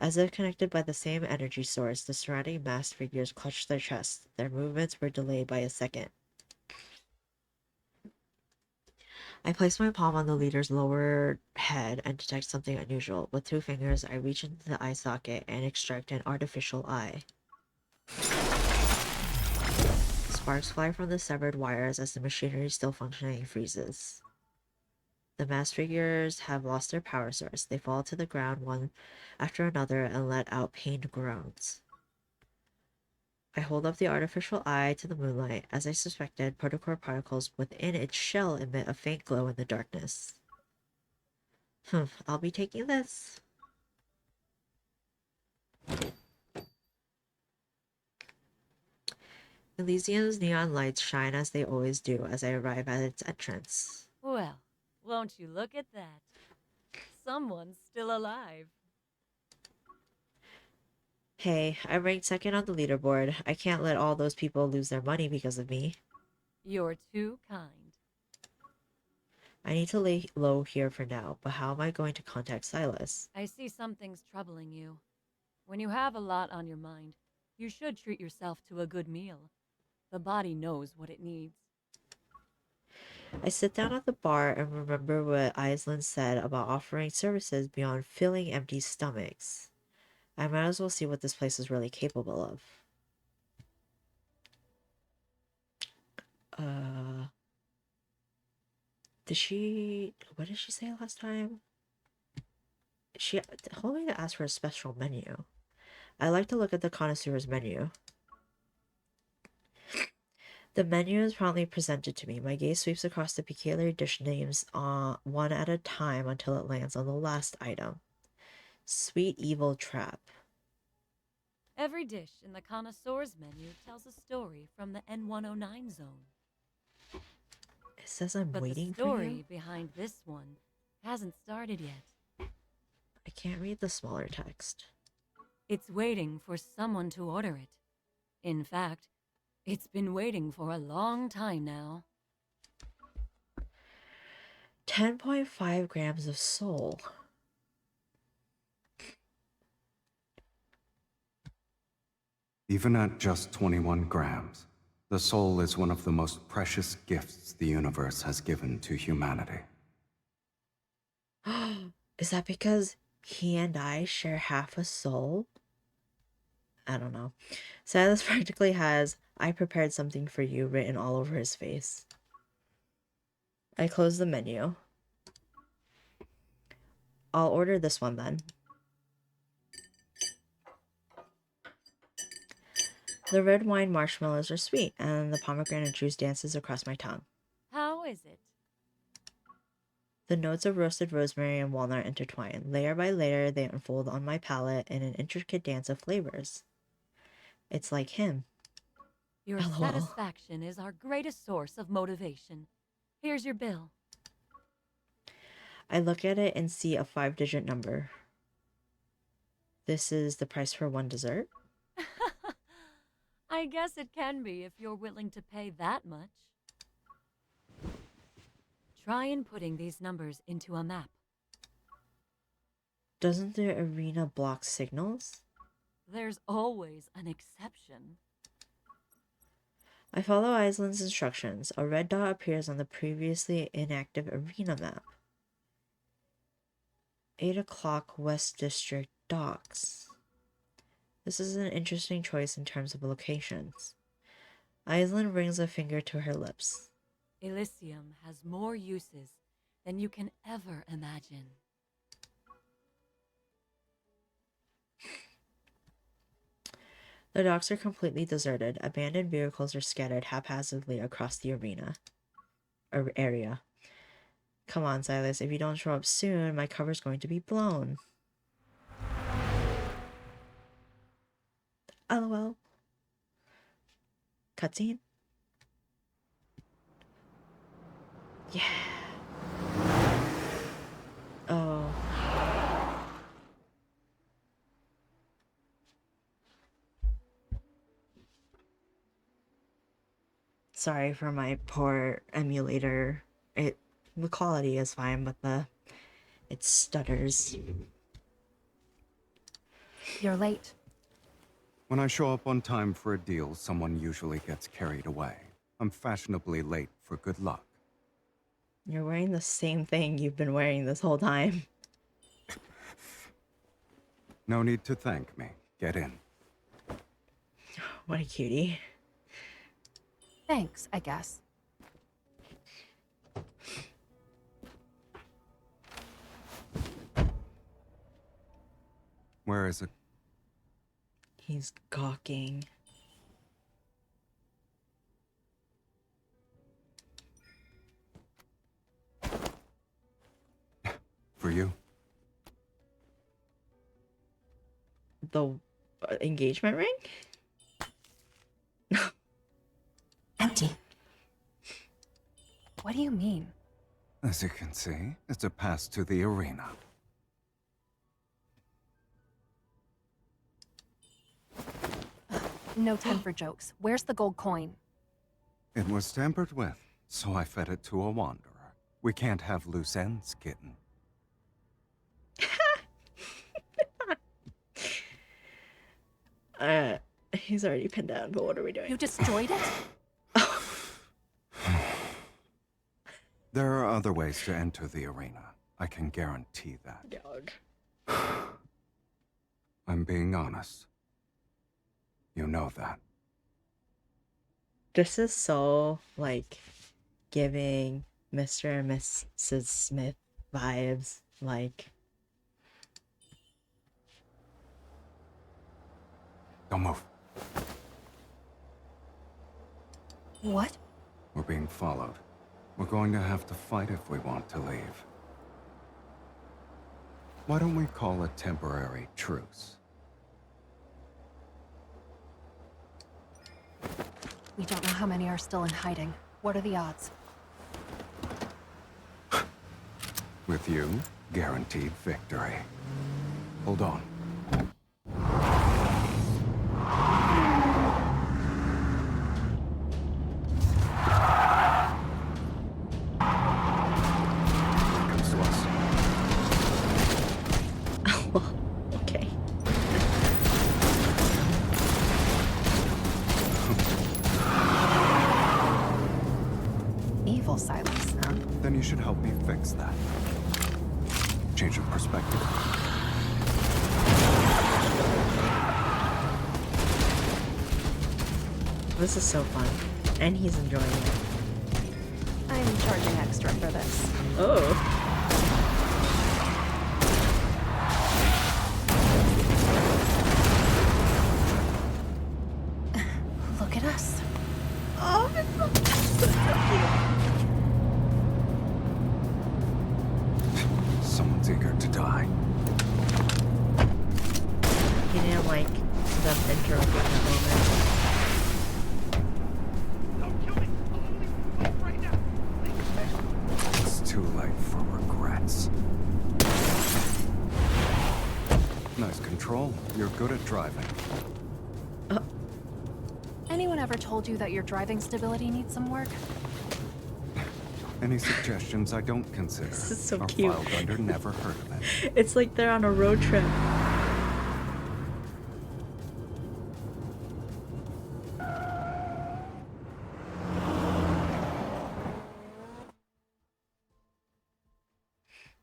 As if connected by the same energy source, the surrounding masked figures clutch their chests. Their movements were delayed by a second. I place my palm on the leader's lower head and detect something unusual. With 2 fingers, I reach into the eye socket and extract an artificial eye. Sparks fly from the severed wires as the machinery still functioning freezes. The masked figures have lost their power source. They fall to the ground one after another and let out pained groans. I hold up the artificial eye to the moonlight. As I suspected, protocore particles within its shell emit a faint glow in the darkness. I'll be taking this. Elysium's neon lights shine as they always do as I arrive at its entrance. Well, won't you look at that? Someone's still alive. Hey, I'm ranked second on the leaderboard. I can't let all those people lose their money because of me. You're too kind. I need to lay low here for now, but how am I going to contact Silas? I see something's troubling you. When you have a lot on your mind, you should treat yourself to a good meal. The body knows what it needs. I sit down at the bar and remember what Island said about offering services beyond filling empty stomachs. I might as well see what this place is really capable of. What did she say last time? She told me to ask for a special menu. I like to look at the connoisseur's menu. The menu is promptly presented to me. My gaze sweeps across the peculiar dish names one at a time until it lands on the last item. Sweet Evil Trap. Every dish in the connoisseur's menu tells a story from the N109 zone. It says I'm waiting for you. But the for story you? behind this one hasn't started yet. I can't read the smaller text. It's waiting for someone to order it. In fact, it's been waiting for a long time now. 10.5 grams of soul. Even at just 21 grams, the soul is one of the most precious gifts the universe has given to humanity. Is that because he and I share half a soul? I don't know. Silas practically has "I prepared something for you" written all over his face. I close the menu. I'll order this one then. The red wine marshmallows are sweet, and the pomegranate juice dances across my tongue. How is it? The notes of roasted rosemary and walnut intertwine. Layer by layer, they unfold on my palate in an intricate dance of flavors. It's like him. Your LOL. satisfaction is our greatest source of motivation. Here's your bill. I look at it and see a 5-digit number. This is the price for one dessert? I guess it can be if you're willing to pay that much. Try inputting these numbers into a map. Doesn't the arena block signals? There's always an exception. I follow Island's instructions. A red dot appears on the previously inactive arena map. 8 o'clock West District Docks. This is an interesting choice in terms of locations. Island brings a finger to her lips. Elysium has more uses than you can ever imagine. The docks are completely deserted. Abandoned vehicles are scattered haphazardly across the area. Come on, Silas. If you don't show up soon, my cover's going to be blown. LOL. Cutscene? Yeah. Oh. Sorry for my poor emulator. The quality is fine, but it stutters. You're late. When I show up on time for a deal, someone usually gets carried away. I'm fashionably late for good luck. You're wearing the same thing you've been wearing this whole time. No need to thank me. Get in. What a cutie. Thanks, I guess. Where is it? He's gawking. the engagement ring? Empty. What do you mean? As you can see, it's a pass to the arena. No time for jokes. Where's the gold coin? It was tampered with, so I fed it to a wanderer. We can't have loose ends, kitten. He's already pinned down, but what are we doing? You destroyed it? There are other ways to enter the arena. I can guarantee that. Dog. I'm being honest. You know that. This is so, like, giving Mr. and Mrs. Smith vibes. Like, Don't move. What? We're being followed. We're going to have to fight if we want to leave. Why don't we call a temporary truce? We don't know how many are still in hiding. What are the odds? With you, guaranteed victory. Hold on. Here comes to us. okay. Evil Silas, huh? Then you should help me fix that. Change of perspective. This is so fun. And he's enjoying it. I'm charging extra for this. Oh. Look at us. Oh, it's so cute. Someone's eager to die. He didn't like them interrupting the moment. It's too late for regrets. Nice control. You're good at driving. Anyone ever told you that your driving stability needs some work? Any suggestions I don't consider. This is so Our cute. file vendor never heard of it. It's like they're on a road trip.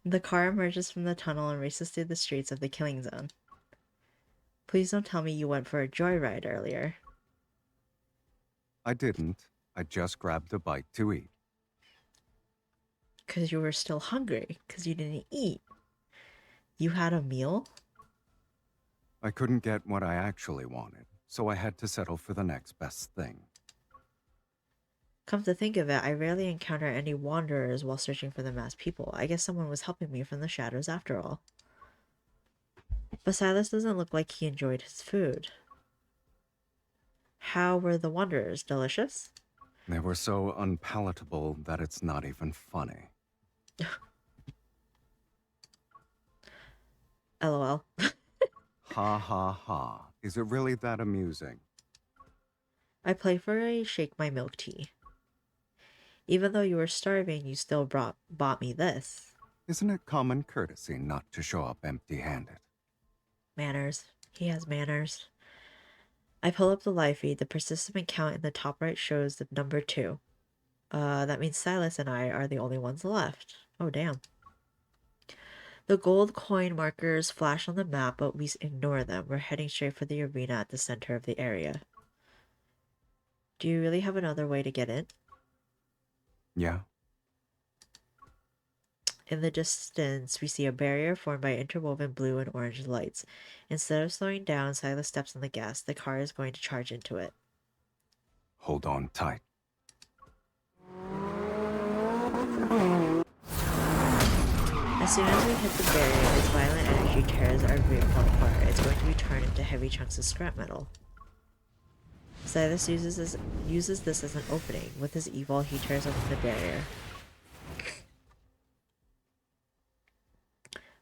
The car emerges from the tunnel and races through the streets of the killing zone. Please don't tell me you went for a joyride earlier. I didn't. I just grabbed a bite to eat. Because you were still hungry, because you didn't eat. You had a meal? I couldn't get what I actually wanted, so I had to settle for the next best thing. Come to think of it, I rarely encounter any wanderers while searching for the masked people. I guess someone was helping me from the shadows after all. But Silas doesn't look like he enjoyed his food. How were the wanderers? Delicious? They were so unpalatable that it's not even funny. LOL. Ha ha ha. Is it really that amusing? I play for a shake my milk tea. Even though you were starving, you still bought me this. Isn't it common courtesy not to show up empty-handed? Manners. He has manners. I pull up the live feed. The participant count in the top right shows the number 2. That means Silas and I are the only ones left. Oh, damn. The gold coin markers flash on the map, but we ignore them. We're heading straight for the arena at the center of the area. Do you really have another way to get in? Yeah. In the distance, we see a barrier formed by interwoven blue and orange lights. Instead of slowing down, Silas steps on the gas. The car is going to charge into it. Hold on tight. As As soon as we hit the barrier, its violent energy tears our vehicle apart. It's going to be turned into heavy chunks of scrap metal. SYLUS uses this as an opening. With his evil, he tears open the barrier.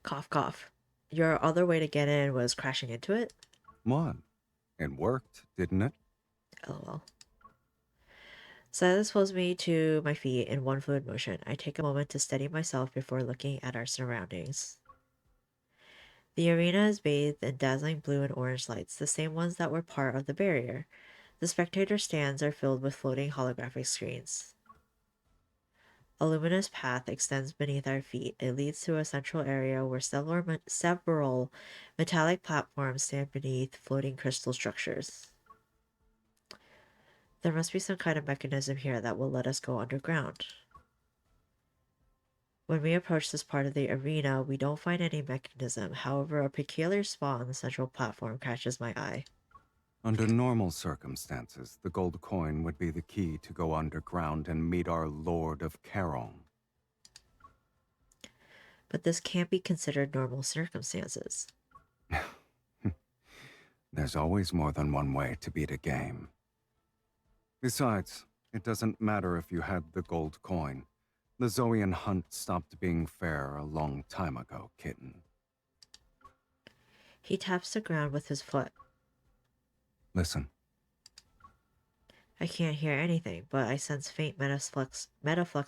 Cough, cough. Your other way to get in was crashing into it? What? It worked, didn't it? LOL. SYLUS pulls me to my feet in one fluid motion. I take a moment to steady myself before looking at our surroundings. The arena is bathed in dazzling blue and orange lights, the same ones that were part of the barrier. The spectator stands are filled with floating holographic screens. A luminous path extends beneath our feet. It leads to a central area where several metallic platforms stand beneath floating crystal structures. There must be some kind of mechanism here that will let us go underground. When we approach this part of the arena, we don't find any mechanism. However, a peculiar spot on the central platform catches my eye. Under normal circumstances, the gold coin would be the key to go underground and meet our Lord of Charon. But this can't be considered normal circumstances. There's always more than one way to beat a game. Besides, it doesn't matter if you had the gold coin. The Zoian hunt stopped being fair a long time ago, kitten. He taps the ground with his foot. Listen. I can't hear anything, but I sense faint metaflux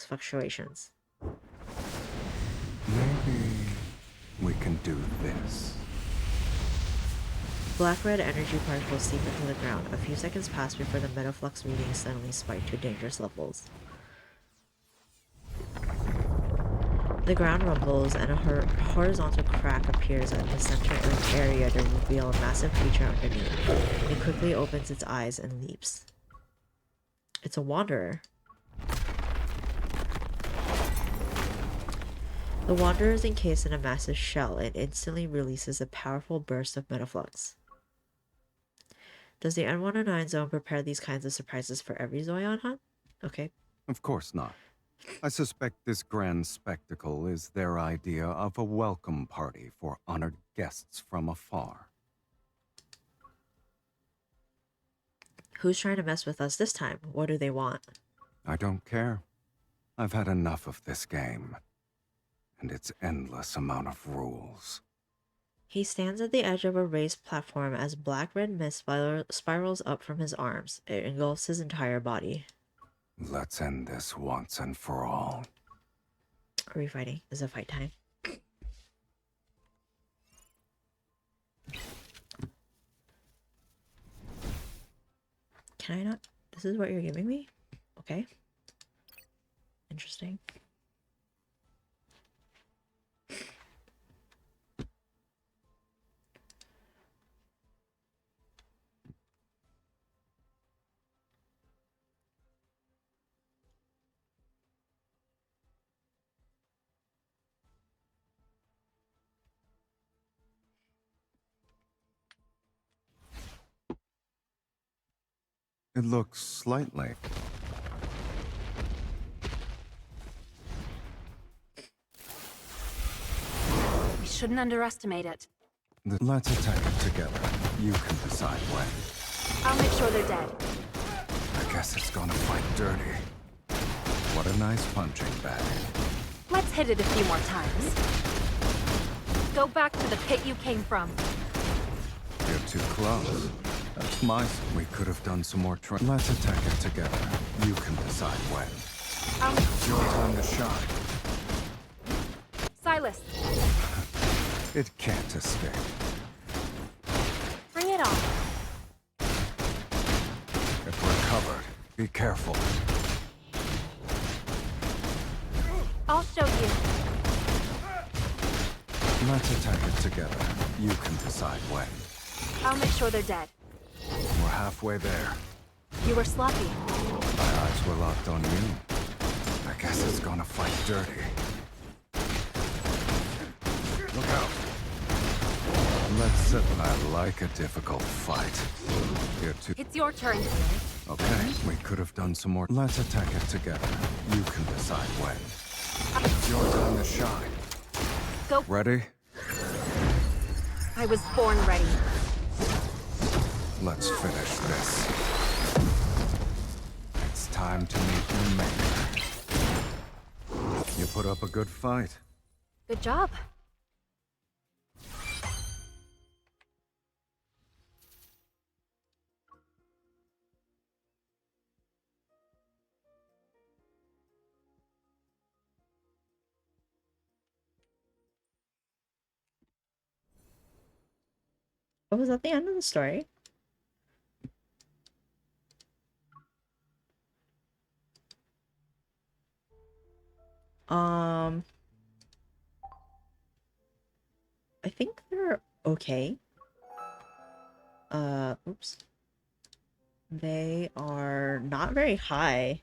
fluctuations. Maybe we can do this. Black-red energy particles seep into the ground. A few seconds pass before the metaflux readings suddenly spike to dangerous levels. The ground rumbles and a horizontal crack appears at the center of the area to reveal a massive creature underneath. It quickly opens its eyes and leaps. It's a wanderer. The wanderer is encased in a massive shell and instantly releases a powerful burst of metaflux. Does the N109 zone prepare these kinds of surprises for every Zoion hunt? Okay. Of course not. I suspect this grand spectacle is their idea of a welcome party for honored guests from afar. Who's trying to mess with us this time? What do they want? I don't care. I've had enough of this game. And its endless amount of rules. He stands at the edge of a raised platform as black-red mist spirals up from his arms. It engulfs his entire body. Let's end this once and for all. Are we fighting? Is it fight time? Can I not? This is what you're giving me? Okay. Interesting. It looks slightly. We shouldn't underestimate it. Let's attack it together. You can decide when. I'll make sure they're dead. I guess it's gonna fight dirty. What a nice punching bag. Let's hit it a few more times. Go back to the pit you came from. You're too close. That's my... We could have done some more Let's attack it together. You can decide when. It's your time to shine. SYLUS. It can't escape. Bring it on. If we're covered, be careful. I'll show you. Let's attack it together. You can decide when. I'll make sure they're dead. We're halfway there. You were sloppy. My eyes were locked on you. I guess it's gonna fight dirty. Look out. I like a difficult fight. You're too... It's your turn. Okay, we could have done some more. Let's attack it together. You can decide when. It's your time to shine. Go. Ready? I was born ready. Let's finish this. It's time to meet your maker. You put up a good fight. Good job. Oh, was that the end of the story? I think they're okay. Oops. They are not very high.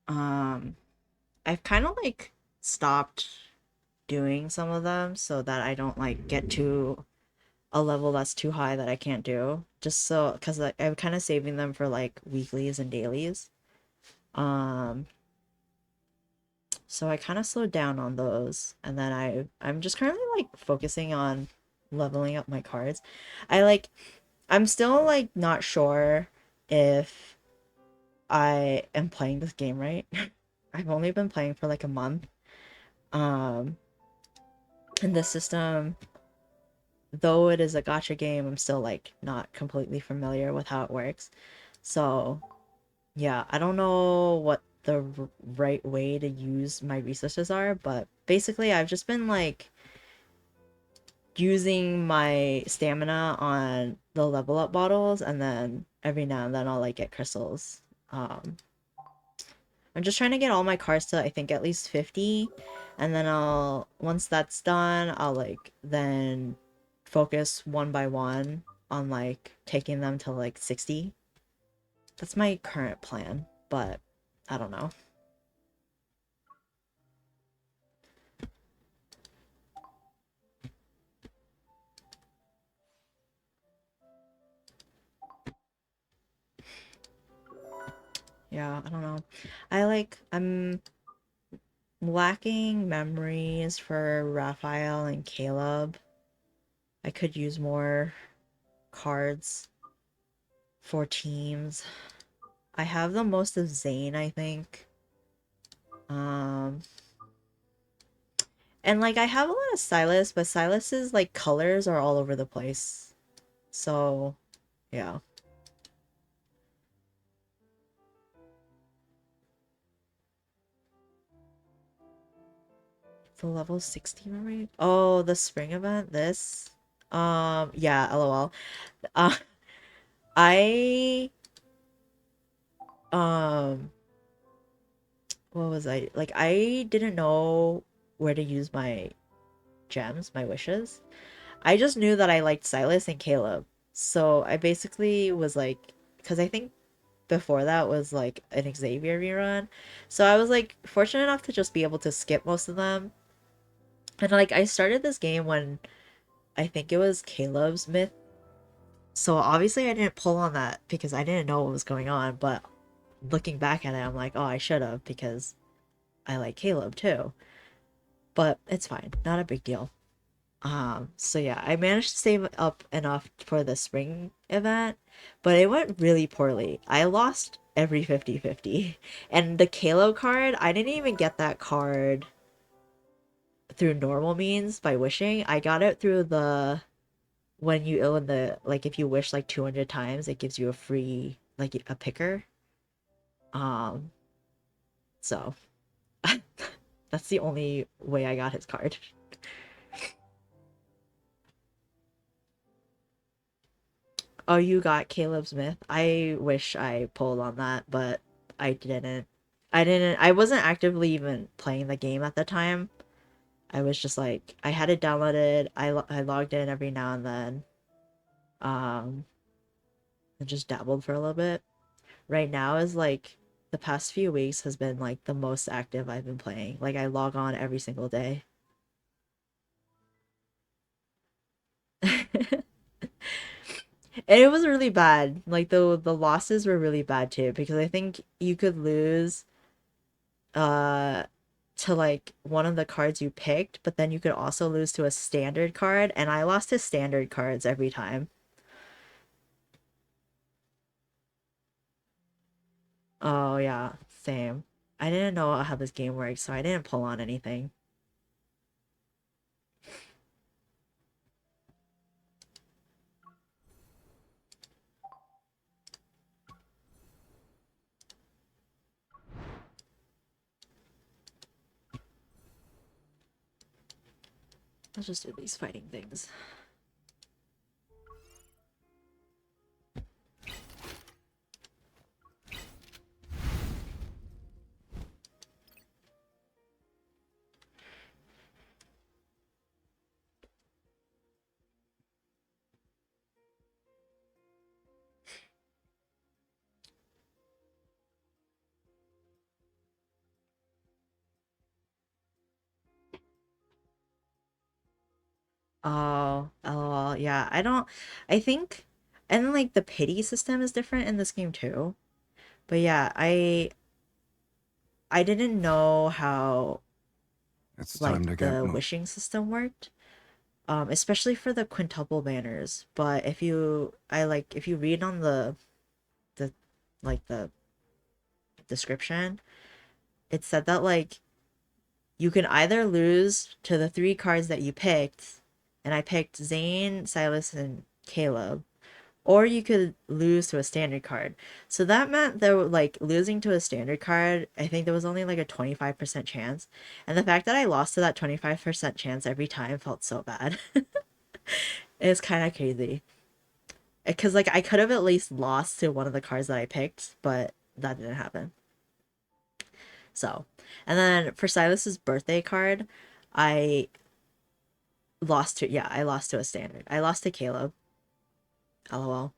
I've kind of like stopped doing some of them so that I don't like get to a level that's too high that I can't do. Just so, because I'm kind of saving them for like weeklies and dailies. So I kind of slowed down on those, and then I'm just currently like focusing on leveling up my cards. I'm still like not sure if I am playing this game right. I've only been playing for like a month. And the system, though it is a gacha game, I'm still like not completely familiar with how it works. So yeah, I don't know what the right way to use my resources are, but basically I've just been like using my stamina on the level up bottles, and then every now and then I'll like get crystals. I'm just trying to get all my cards to I think at least 50, and then once that's done, I'll like then focus one by one on like taking them to like 60. That's my current plan, but I don't know. Yeah, I don't know. I'm lacking memories for Raphael and Caleb. I could use more cards for teams. I have the most of Zane, I think. And like I have a lot of Silas, but Silas's like colors are all over the place. So, yeah. The level 60 memory? Oh, the spring event? This? Yeah, LOL. Uh, I, um, what was I? Like, I didn't know where to use my gems, my wishes. I just knew that I liked Silas and Caleb. So I basically was like, because I think before that was like an Xavier rerun. So I was like fortunate enough to just be able to skip most of them. And like I started this game when I think it was Caleb's myth. So obviously I didn't pull on that because I didn't know what was going on, but looking back at it, I'm like, oh, I should have because I like Caleb too. But it's fine, not a big deal. So yeah, I managed to save up enough for the spring event, but it went really poorly. I lost every 50-50. And the Kalo card, I didn't even get that card through normal means by wishing. I got it through the when you in the like if you wish like 200 times, it gives you a free like a picker. Um so that's the only way I got his card. Oh, you got Caleb Smith. I wish I pulled on that, but I didn't. I wasn't actively even playing the game at the time. I was just like, I had it downloaded. I logged in every now and then. Um, and just dabbled for a little bit. Right now is like the past few weeks has been like the most active I've been playing. Like I log on every single day. And it was really bad. Like the losses were really bad too because I think you could lose to like one of the cards you picked, but then you could also lose to a standard card, and I lost to standard cards every time. Oh yeah, same. I didn't know how this game works, so I didn't pull on anything. Let's just do these fighting things. Oh, LOL. Yeah, I think, and then like the pity system is different in this game too. But yeah, I didn't know how It's like time to get the moving. wishing system worked. Especially for the quintuple banners. But if you read on the like the description, it said that like you can either lose to the 3 cards that you picked, and I picked Zane, Silas, and Caleb, or you could lose to a standard card. So that meant that like losing to a standard card, I think there was only like a 25% chance. And the fact that I lost to that 25% chance every time felt so bad. It's kind of crazy. Because like I could have at least lost to one of the cards that I picked, but that didn't happen. So, and then for Silas's birthday card, I I lost to a standard. I lost to Caleb. LOL.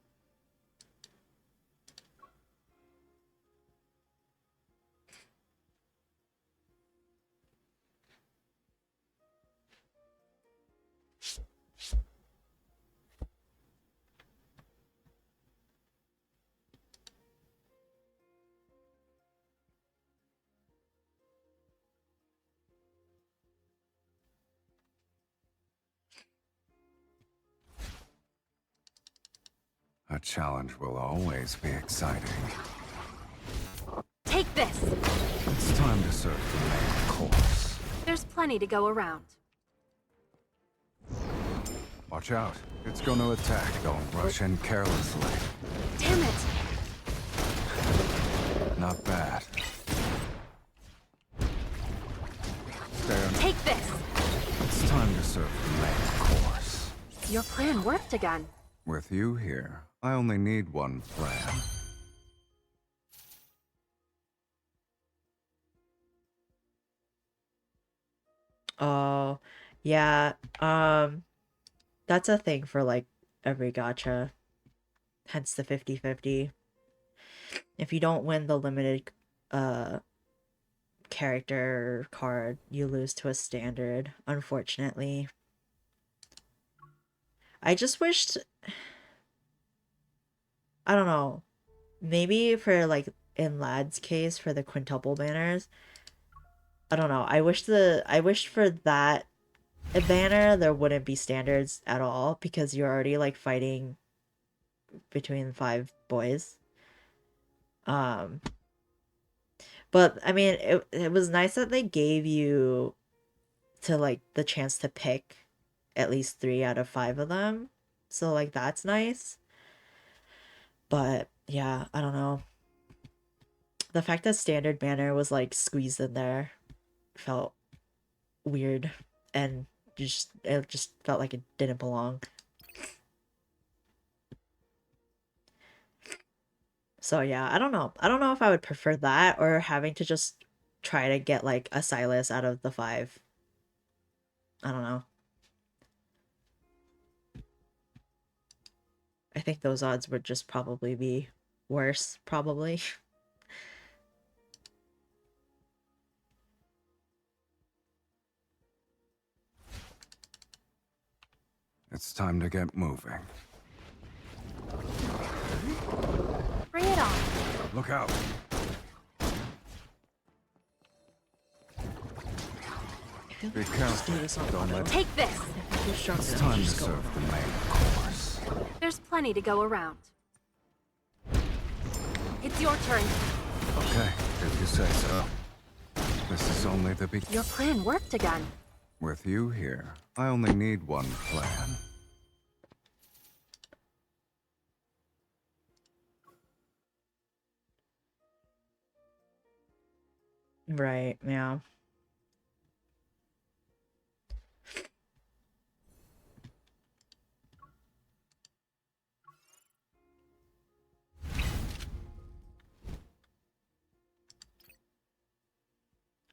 A challenge will always be exciting. Take this! It's time to serve the main course. There's plenty to go around. Watch out. It's going to attack. Don't rush in carelessly. Damn it! Not bad. Stay on. Take this! It's time to serve the main course. Your plan worked again. With you here, I only need one plan. Oh, yeah. That's a thing for like every gacha. Hence the 50-50. If you don't win the limited character card, you lose to a standard, unfortunately. I just wished, I don't know, maybe for like in Lad's case for the quintuple banners, I don't know. I wished for that banner there wouldn't be standards at all, because you're already like fighting between 5 boys. But I mean, it was nice that they gave you to like the chance to pick at least 3 out of 5 of them. So like that's nice. But yeah, I don't know. The fact that standard banner was like squeezed in there felt weird, and it just felt like it didn't belong. So yeah, I don't know. I don't know if I would prefer that or having to just try to get like a Silas out of the 5. I don't know. I think those odds would just probably be worse, probably. It's time to get moving. Bring it on. Look out. feel Be like we just do careful. this on Don't auto. let- Take this. If you're strong It's enough, time to just go serve the on auto. main course. There's plenty to go around. It's your turn. Okay, if you say so. This is only the beginning. Your plan worked again. With you here, I only need one plan. Right, yeah.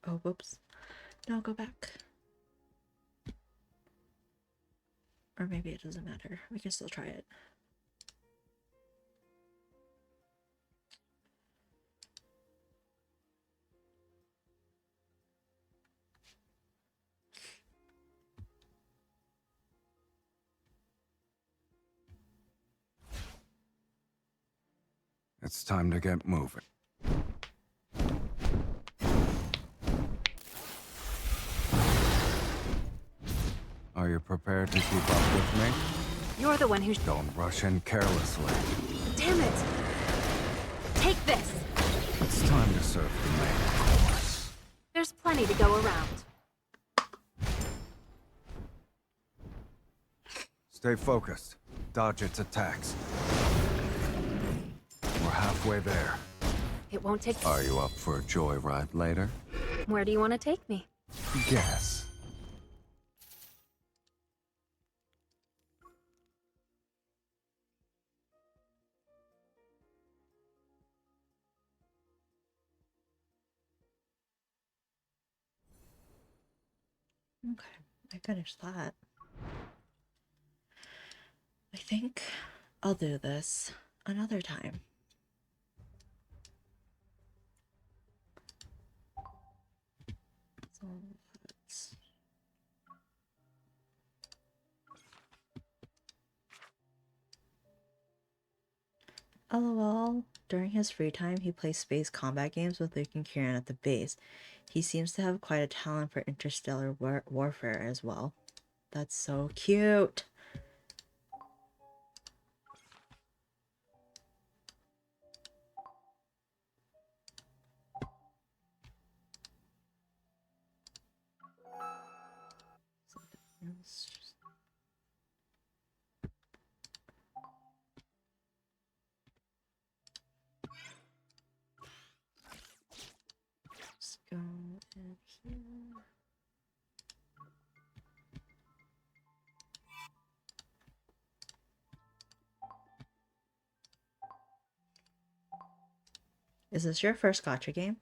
Oh, whoops. No, go back. Or maybe it doesn't matter. We can still try it. It's time to get moving. Are you prepared to keep up with me? You're the one who's... Don't rush in carelessly. Damn it! Take this. It's time to serve the main course. There's plenty to go around. Stay focused. Dodge its attacks. We're halfway there. It won't take... Are you up for a joyride later? Where do you want to take me? Guess. Okay, I finished that. I think I'll do this another time. So let's... LOL. During his free time, he plays space combat games with Luke and Kieran at the base. He seems to have quite a talent for interstellar warfare as well. That's so cute. Something else. Just go in here. Is this your first gacha game?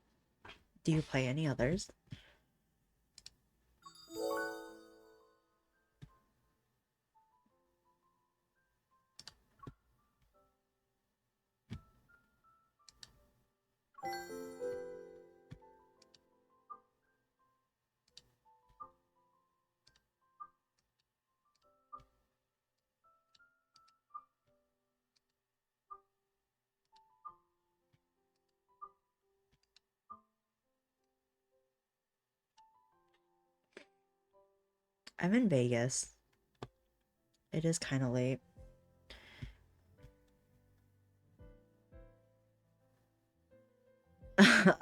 Do you play any others? I'm in Vegas. It is kind of late.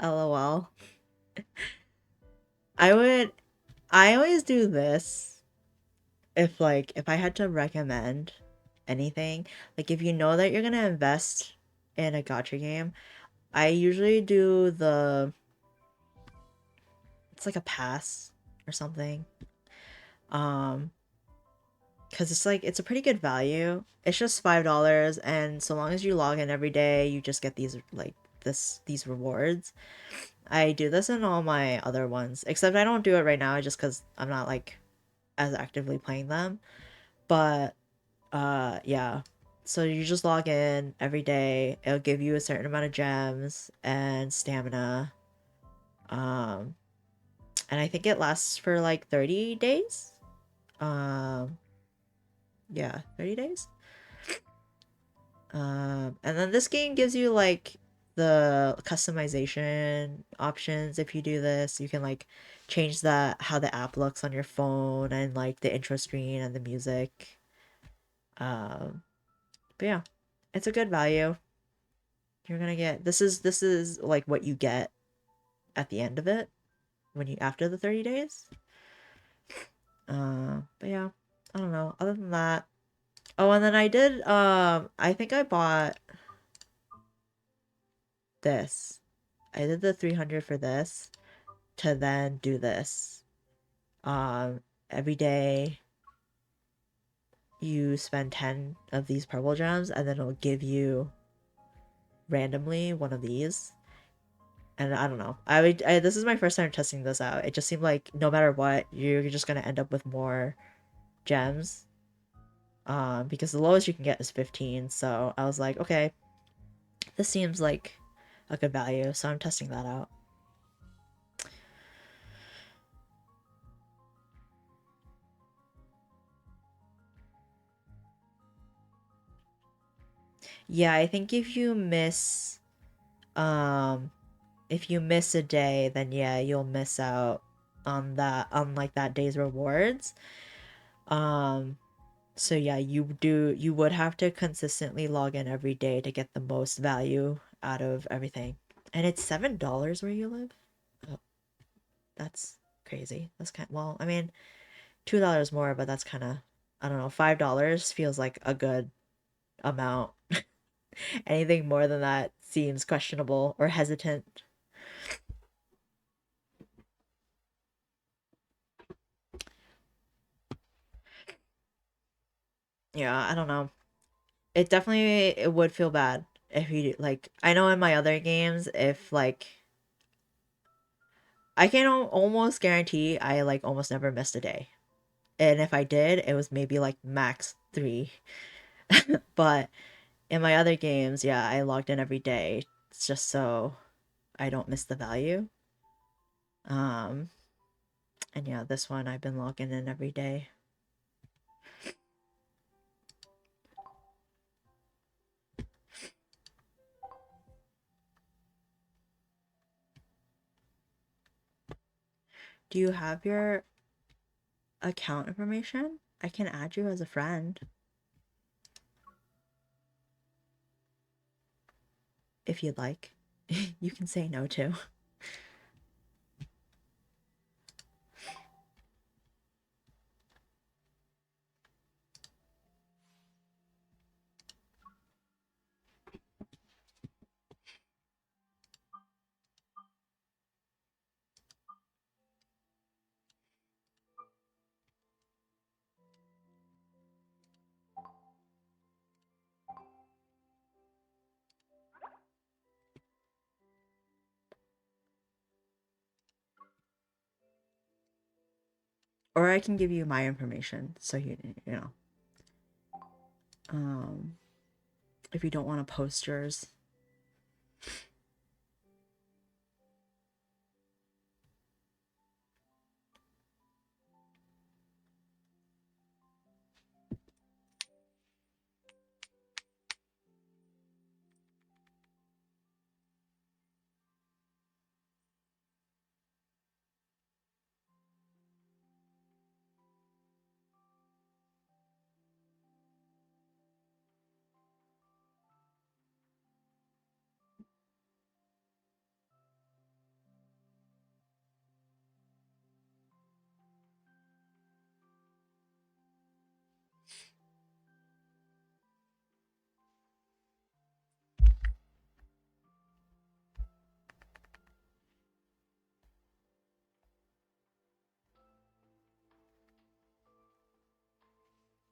LOL. I always do this if I had to recommend anything, like if you know that you're gonna invest in a gacha game, I usually do it's like a pass or something. Because it's a pretty good value. It's just $5, and so long as you log in every day, you just get these these rewards. I do this in all my other ones, except I don't do it right now just because I'm not as actively playing them. But yeah. So you just log in every day. It'll give you a certain amount of gems and stamina. And I think it lasts for like 30 days. Yeah, 30 days. And then this game gives you like the customization options. If you do this, you can like change that how the app looks on your phone and like the intro screen and the music. But yeah, it's a good value. You're gonna get this is like what you get at the end of it when you after the 30 days. But yeah, I don't know. Other than that, oh, and then I did I think I bought this. I did the 300 for this to then do this. Every day you spend 10 of these purple gems and then it'll give you randomly one of these. And I don't know. This is my first time testing this out. It just seemed like no matter what, you're just gonna end up with more gems. Because the lowest you can get is 15. So I was like, okay, this seems like a good value. So I'm testing that out. Yeah, I think if you miss a day, then yeah, you'll miss out on like that day's rewards. So yeah, you would have to consistently log in every day to get the most value out of everything. And it's $7 where you live? Oh, that's crazy. That's well, I mean, $2 more, but that's kind of, I don't know, $5 feels like a good amount. Anything more than that seems questionable or hesitant. Yeah, I don't know. It would feel bad if you like. I know in my other games, if like I can almost guarantee I like almost never missed a day, and if I did, it was maybe like max 3. But in my other games, yeah, I logged in every day. It's just so I don't miss the value. Um, and yeah, this one I've been logging in every day. Do you have your account information? I can add you as a friend. If you'd like. You can say no too. Or I can give you my information so you know. If you don't want to post yours.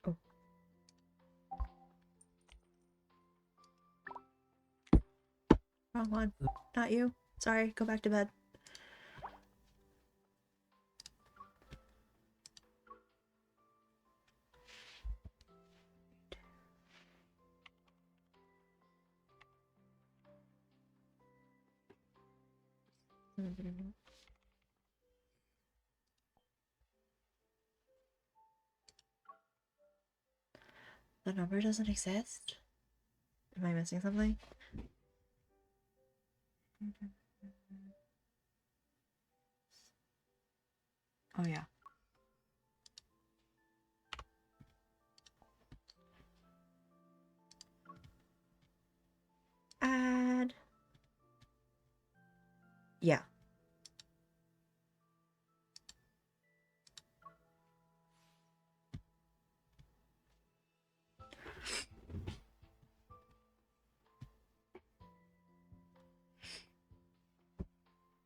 Oh. Wrong one. Not you. Sorry, go back to bed. The number doesn't exist? Am I missing something? Oh yeah. Add. Yeah.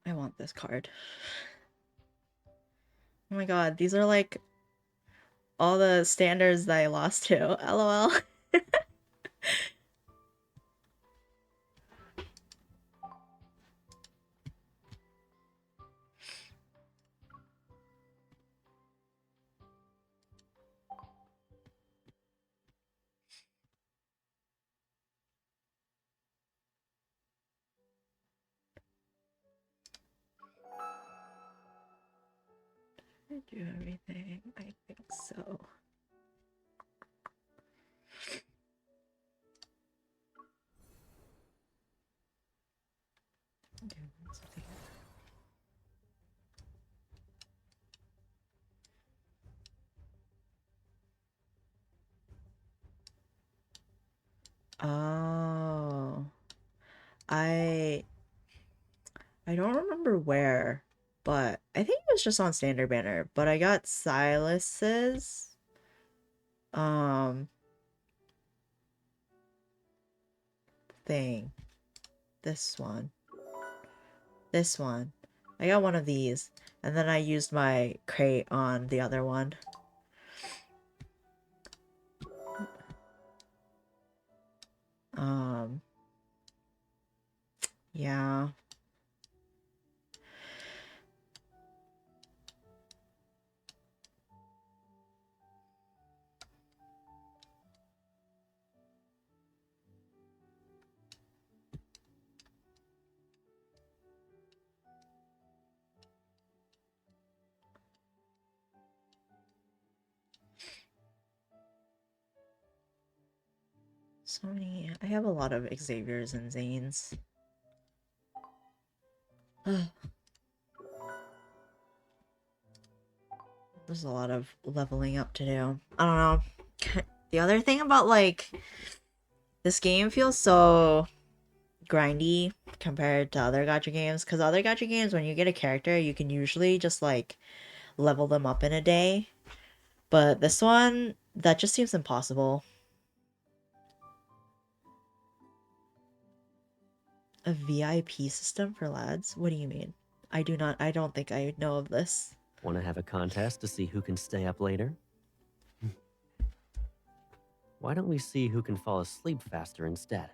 I want this card. Oh my god, these are like all the standards that I lost to. LOL. Did I do everything? I think so. Oh. I don't remember where, but I think it was just on Standard Banner, but I got SYLUS's thing. This one. This one. I got one of these, and then I used my crate on the other one. Yeah. So many. I have a lot of Xaviers and Zanes. There's a lot of leveling up to do. I don't know. The other thing about, like, this game feels so grindy compared to other gacha games, because other gacha games, when you get a character, you can usually just, like, level them up in a day. But this one, that just seems impossible. A VIP system for lads? What do you mean? I don't think I know of this. Want to have a contest to see who can stay up later? Why don't we see who can fall asleep faster instead?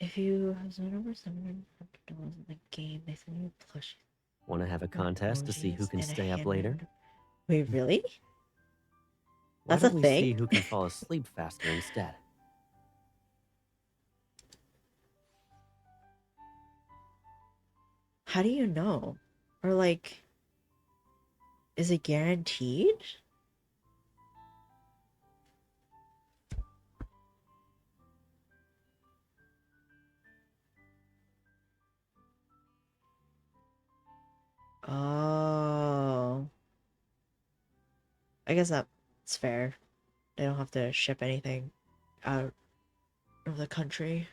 If you have spent over $700 in the game, they send you plushies. Want to have a contest to see who can stay up later? Wait, really? Why That's a don't we thing? see who can fall asleep faster instead? How do you know? Or like, is it guaranteed? Oh. I guess that's fair. They don't have to ship anything out of the country.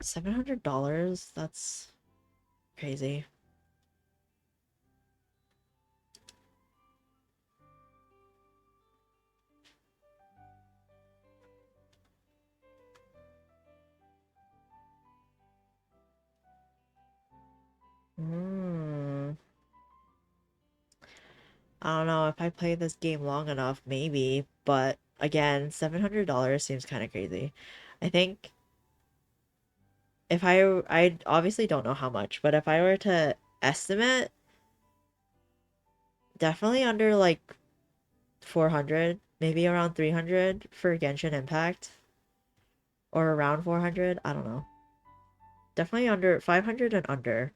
$700? That's crazy. I don't know, if I play this game long enough, maybe, but again, $700 seems kind of crazy. I think if I obviously don't know how much, but if I were to estimate, definitely under like 400, maybe around 300 for Genshin Impact, or around 400. I don't know. Definitely under 500 and under.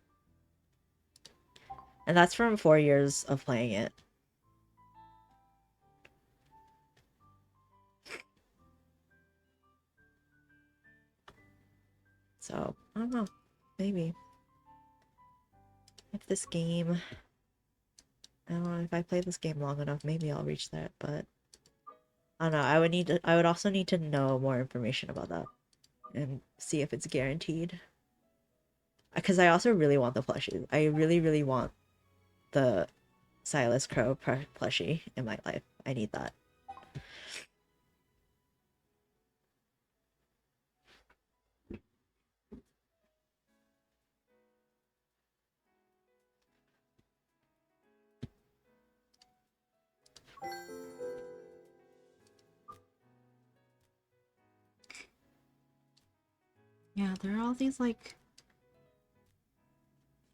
And that's from 4 years of playing it. So, I don't know. Maybe. If this game... I don't know, if I play this game long enough, maybe I'll reach that, but... I don't know, I would also need to know more information about that. And see if it's guaranteed. Because I also really want the plushies. I really, really want the Silas Crow plushie in my life. I need that. Yeah, there are all these like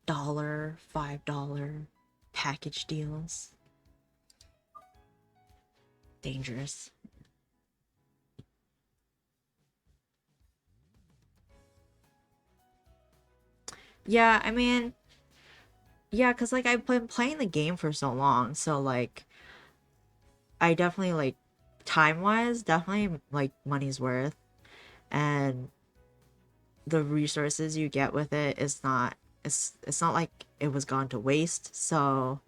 $5 package deals. Dangerous. Yeah, I mean, yeah, because like I've been playing the game for so long, so like I definitely like time-wise, definitely like money's worth, and the resources you get with it is not it's not like it was gone to waste, so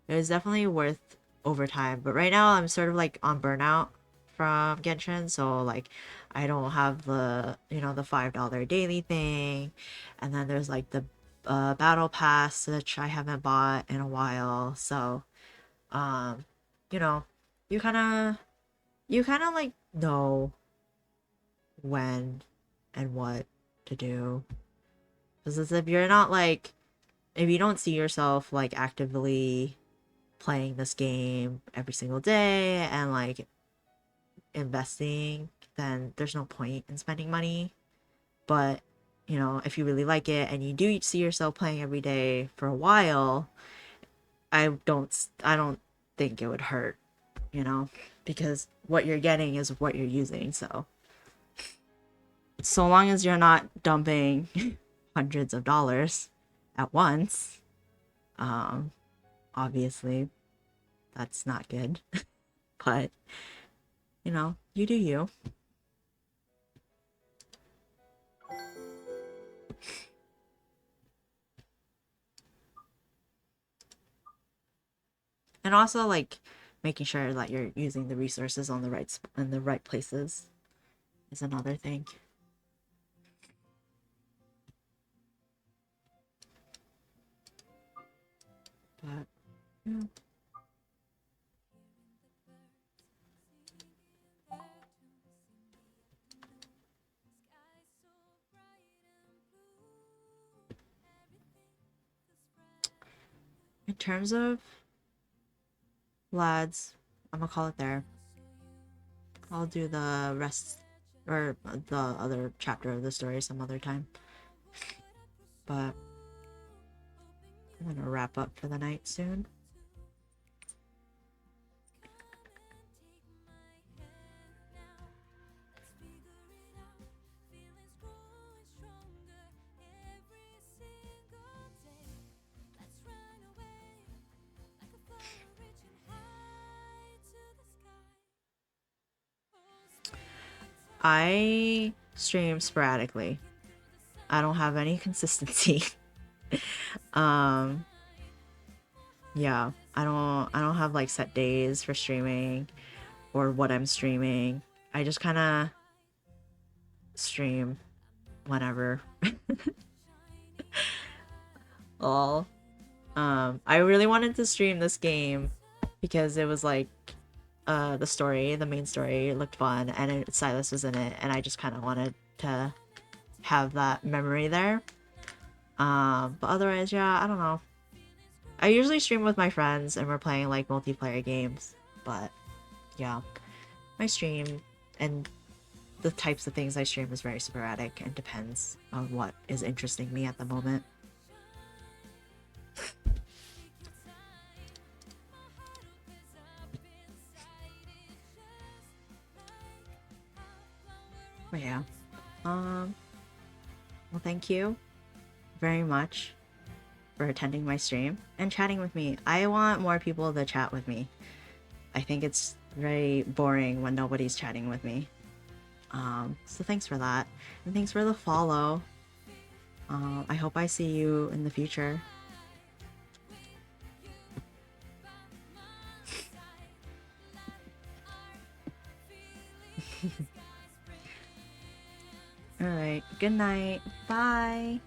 it was definitely worth over time. But right now I'm sort of like on burnout from Genshin, so like I don't have the, you know, the $5 daily thing, and then there's like the battle pass, which I haven't bought in a while. So you know, you kind of like know when and what to do, because if you're not like, if you don't see yourself like actively playing this game every single day and like investing, then there's no point in spending money. But you know, if you really like it and you do see yourself playing every day for a while, I don't think it would hurt, you know, because what you're getting is what you're using. So long as you're not dumping hundreds of dollars at once, obviously that's not good. But you know, you do you. And also like making sure that you're using the resources on the in the right places is another thing. But yeah. In terms of lads, I'm gonna call it there. I'll do the rest or the other chapter of the story some other time. But I'm gonna wrap up for the night soon. I stream sporadically. I don't have any consistency. Yeah, I don't have like set days for streaming or what I'm streaming. I just kind of stream whenever. Lol. I really wanted to stream this game because it was like the main story looked fun, and Silas was in it, and I just kind of wanted to have that memory there. But otherwise, yeah, I don't know. I usually stream with my friends and we're playing like multiplayer games, but yeah, I stream and the types of things I stream is very sporadic and depends on what is interesting me at the moment. But yeah. Well, thank you very much for attending my stream and chatting with me. I want more people to chat with me. I think it's very boring when nobody's chatting with me. So thanks for that. And thanks for the follow. I hope I see you in the future. Alright, good night. Bye.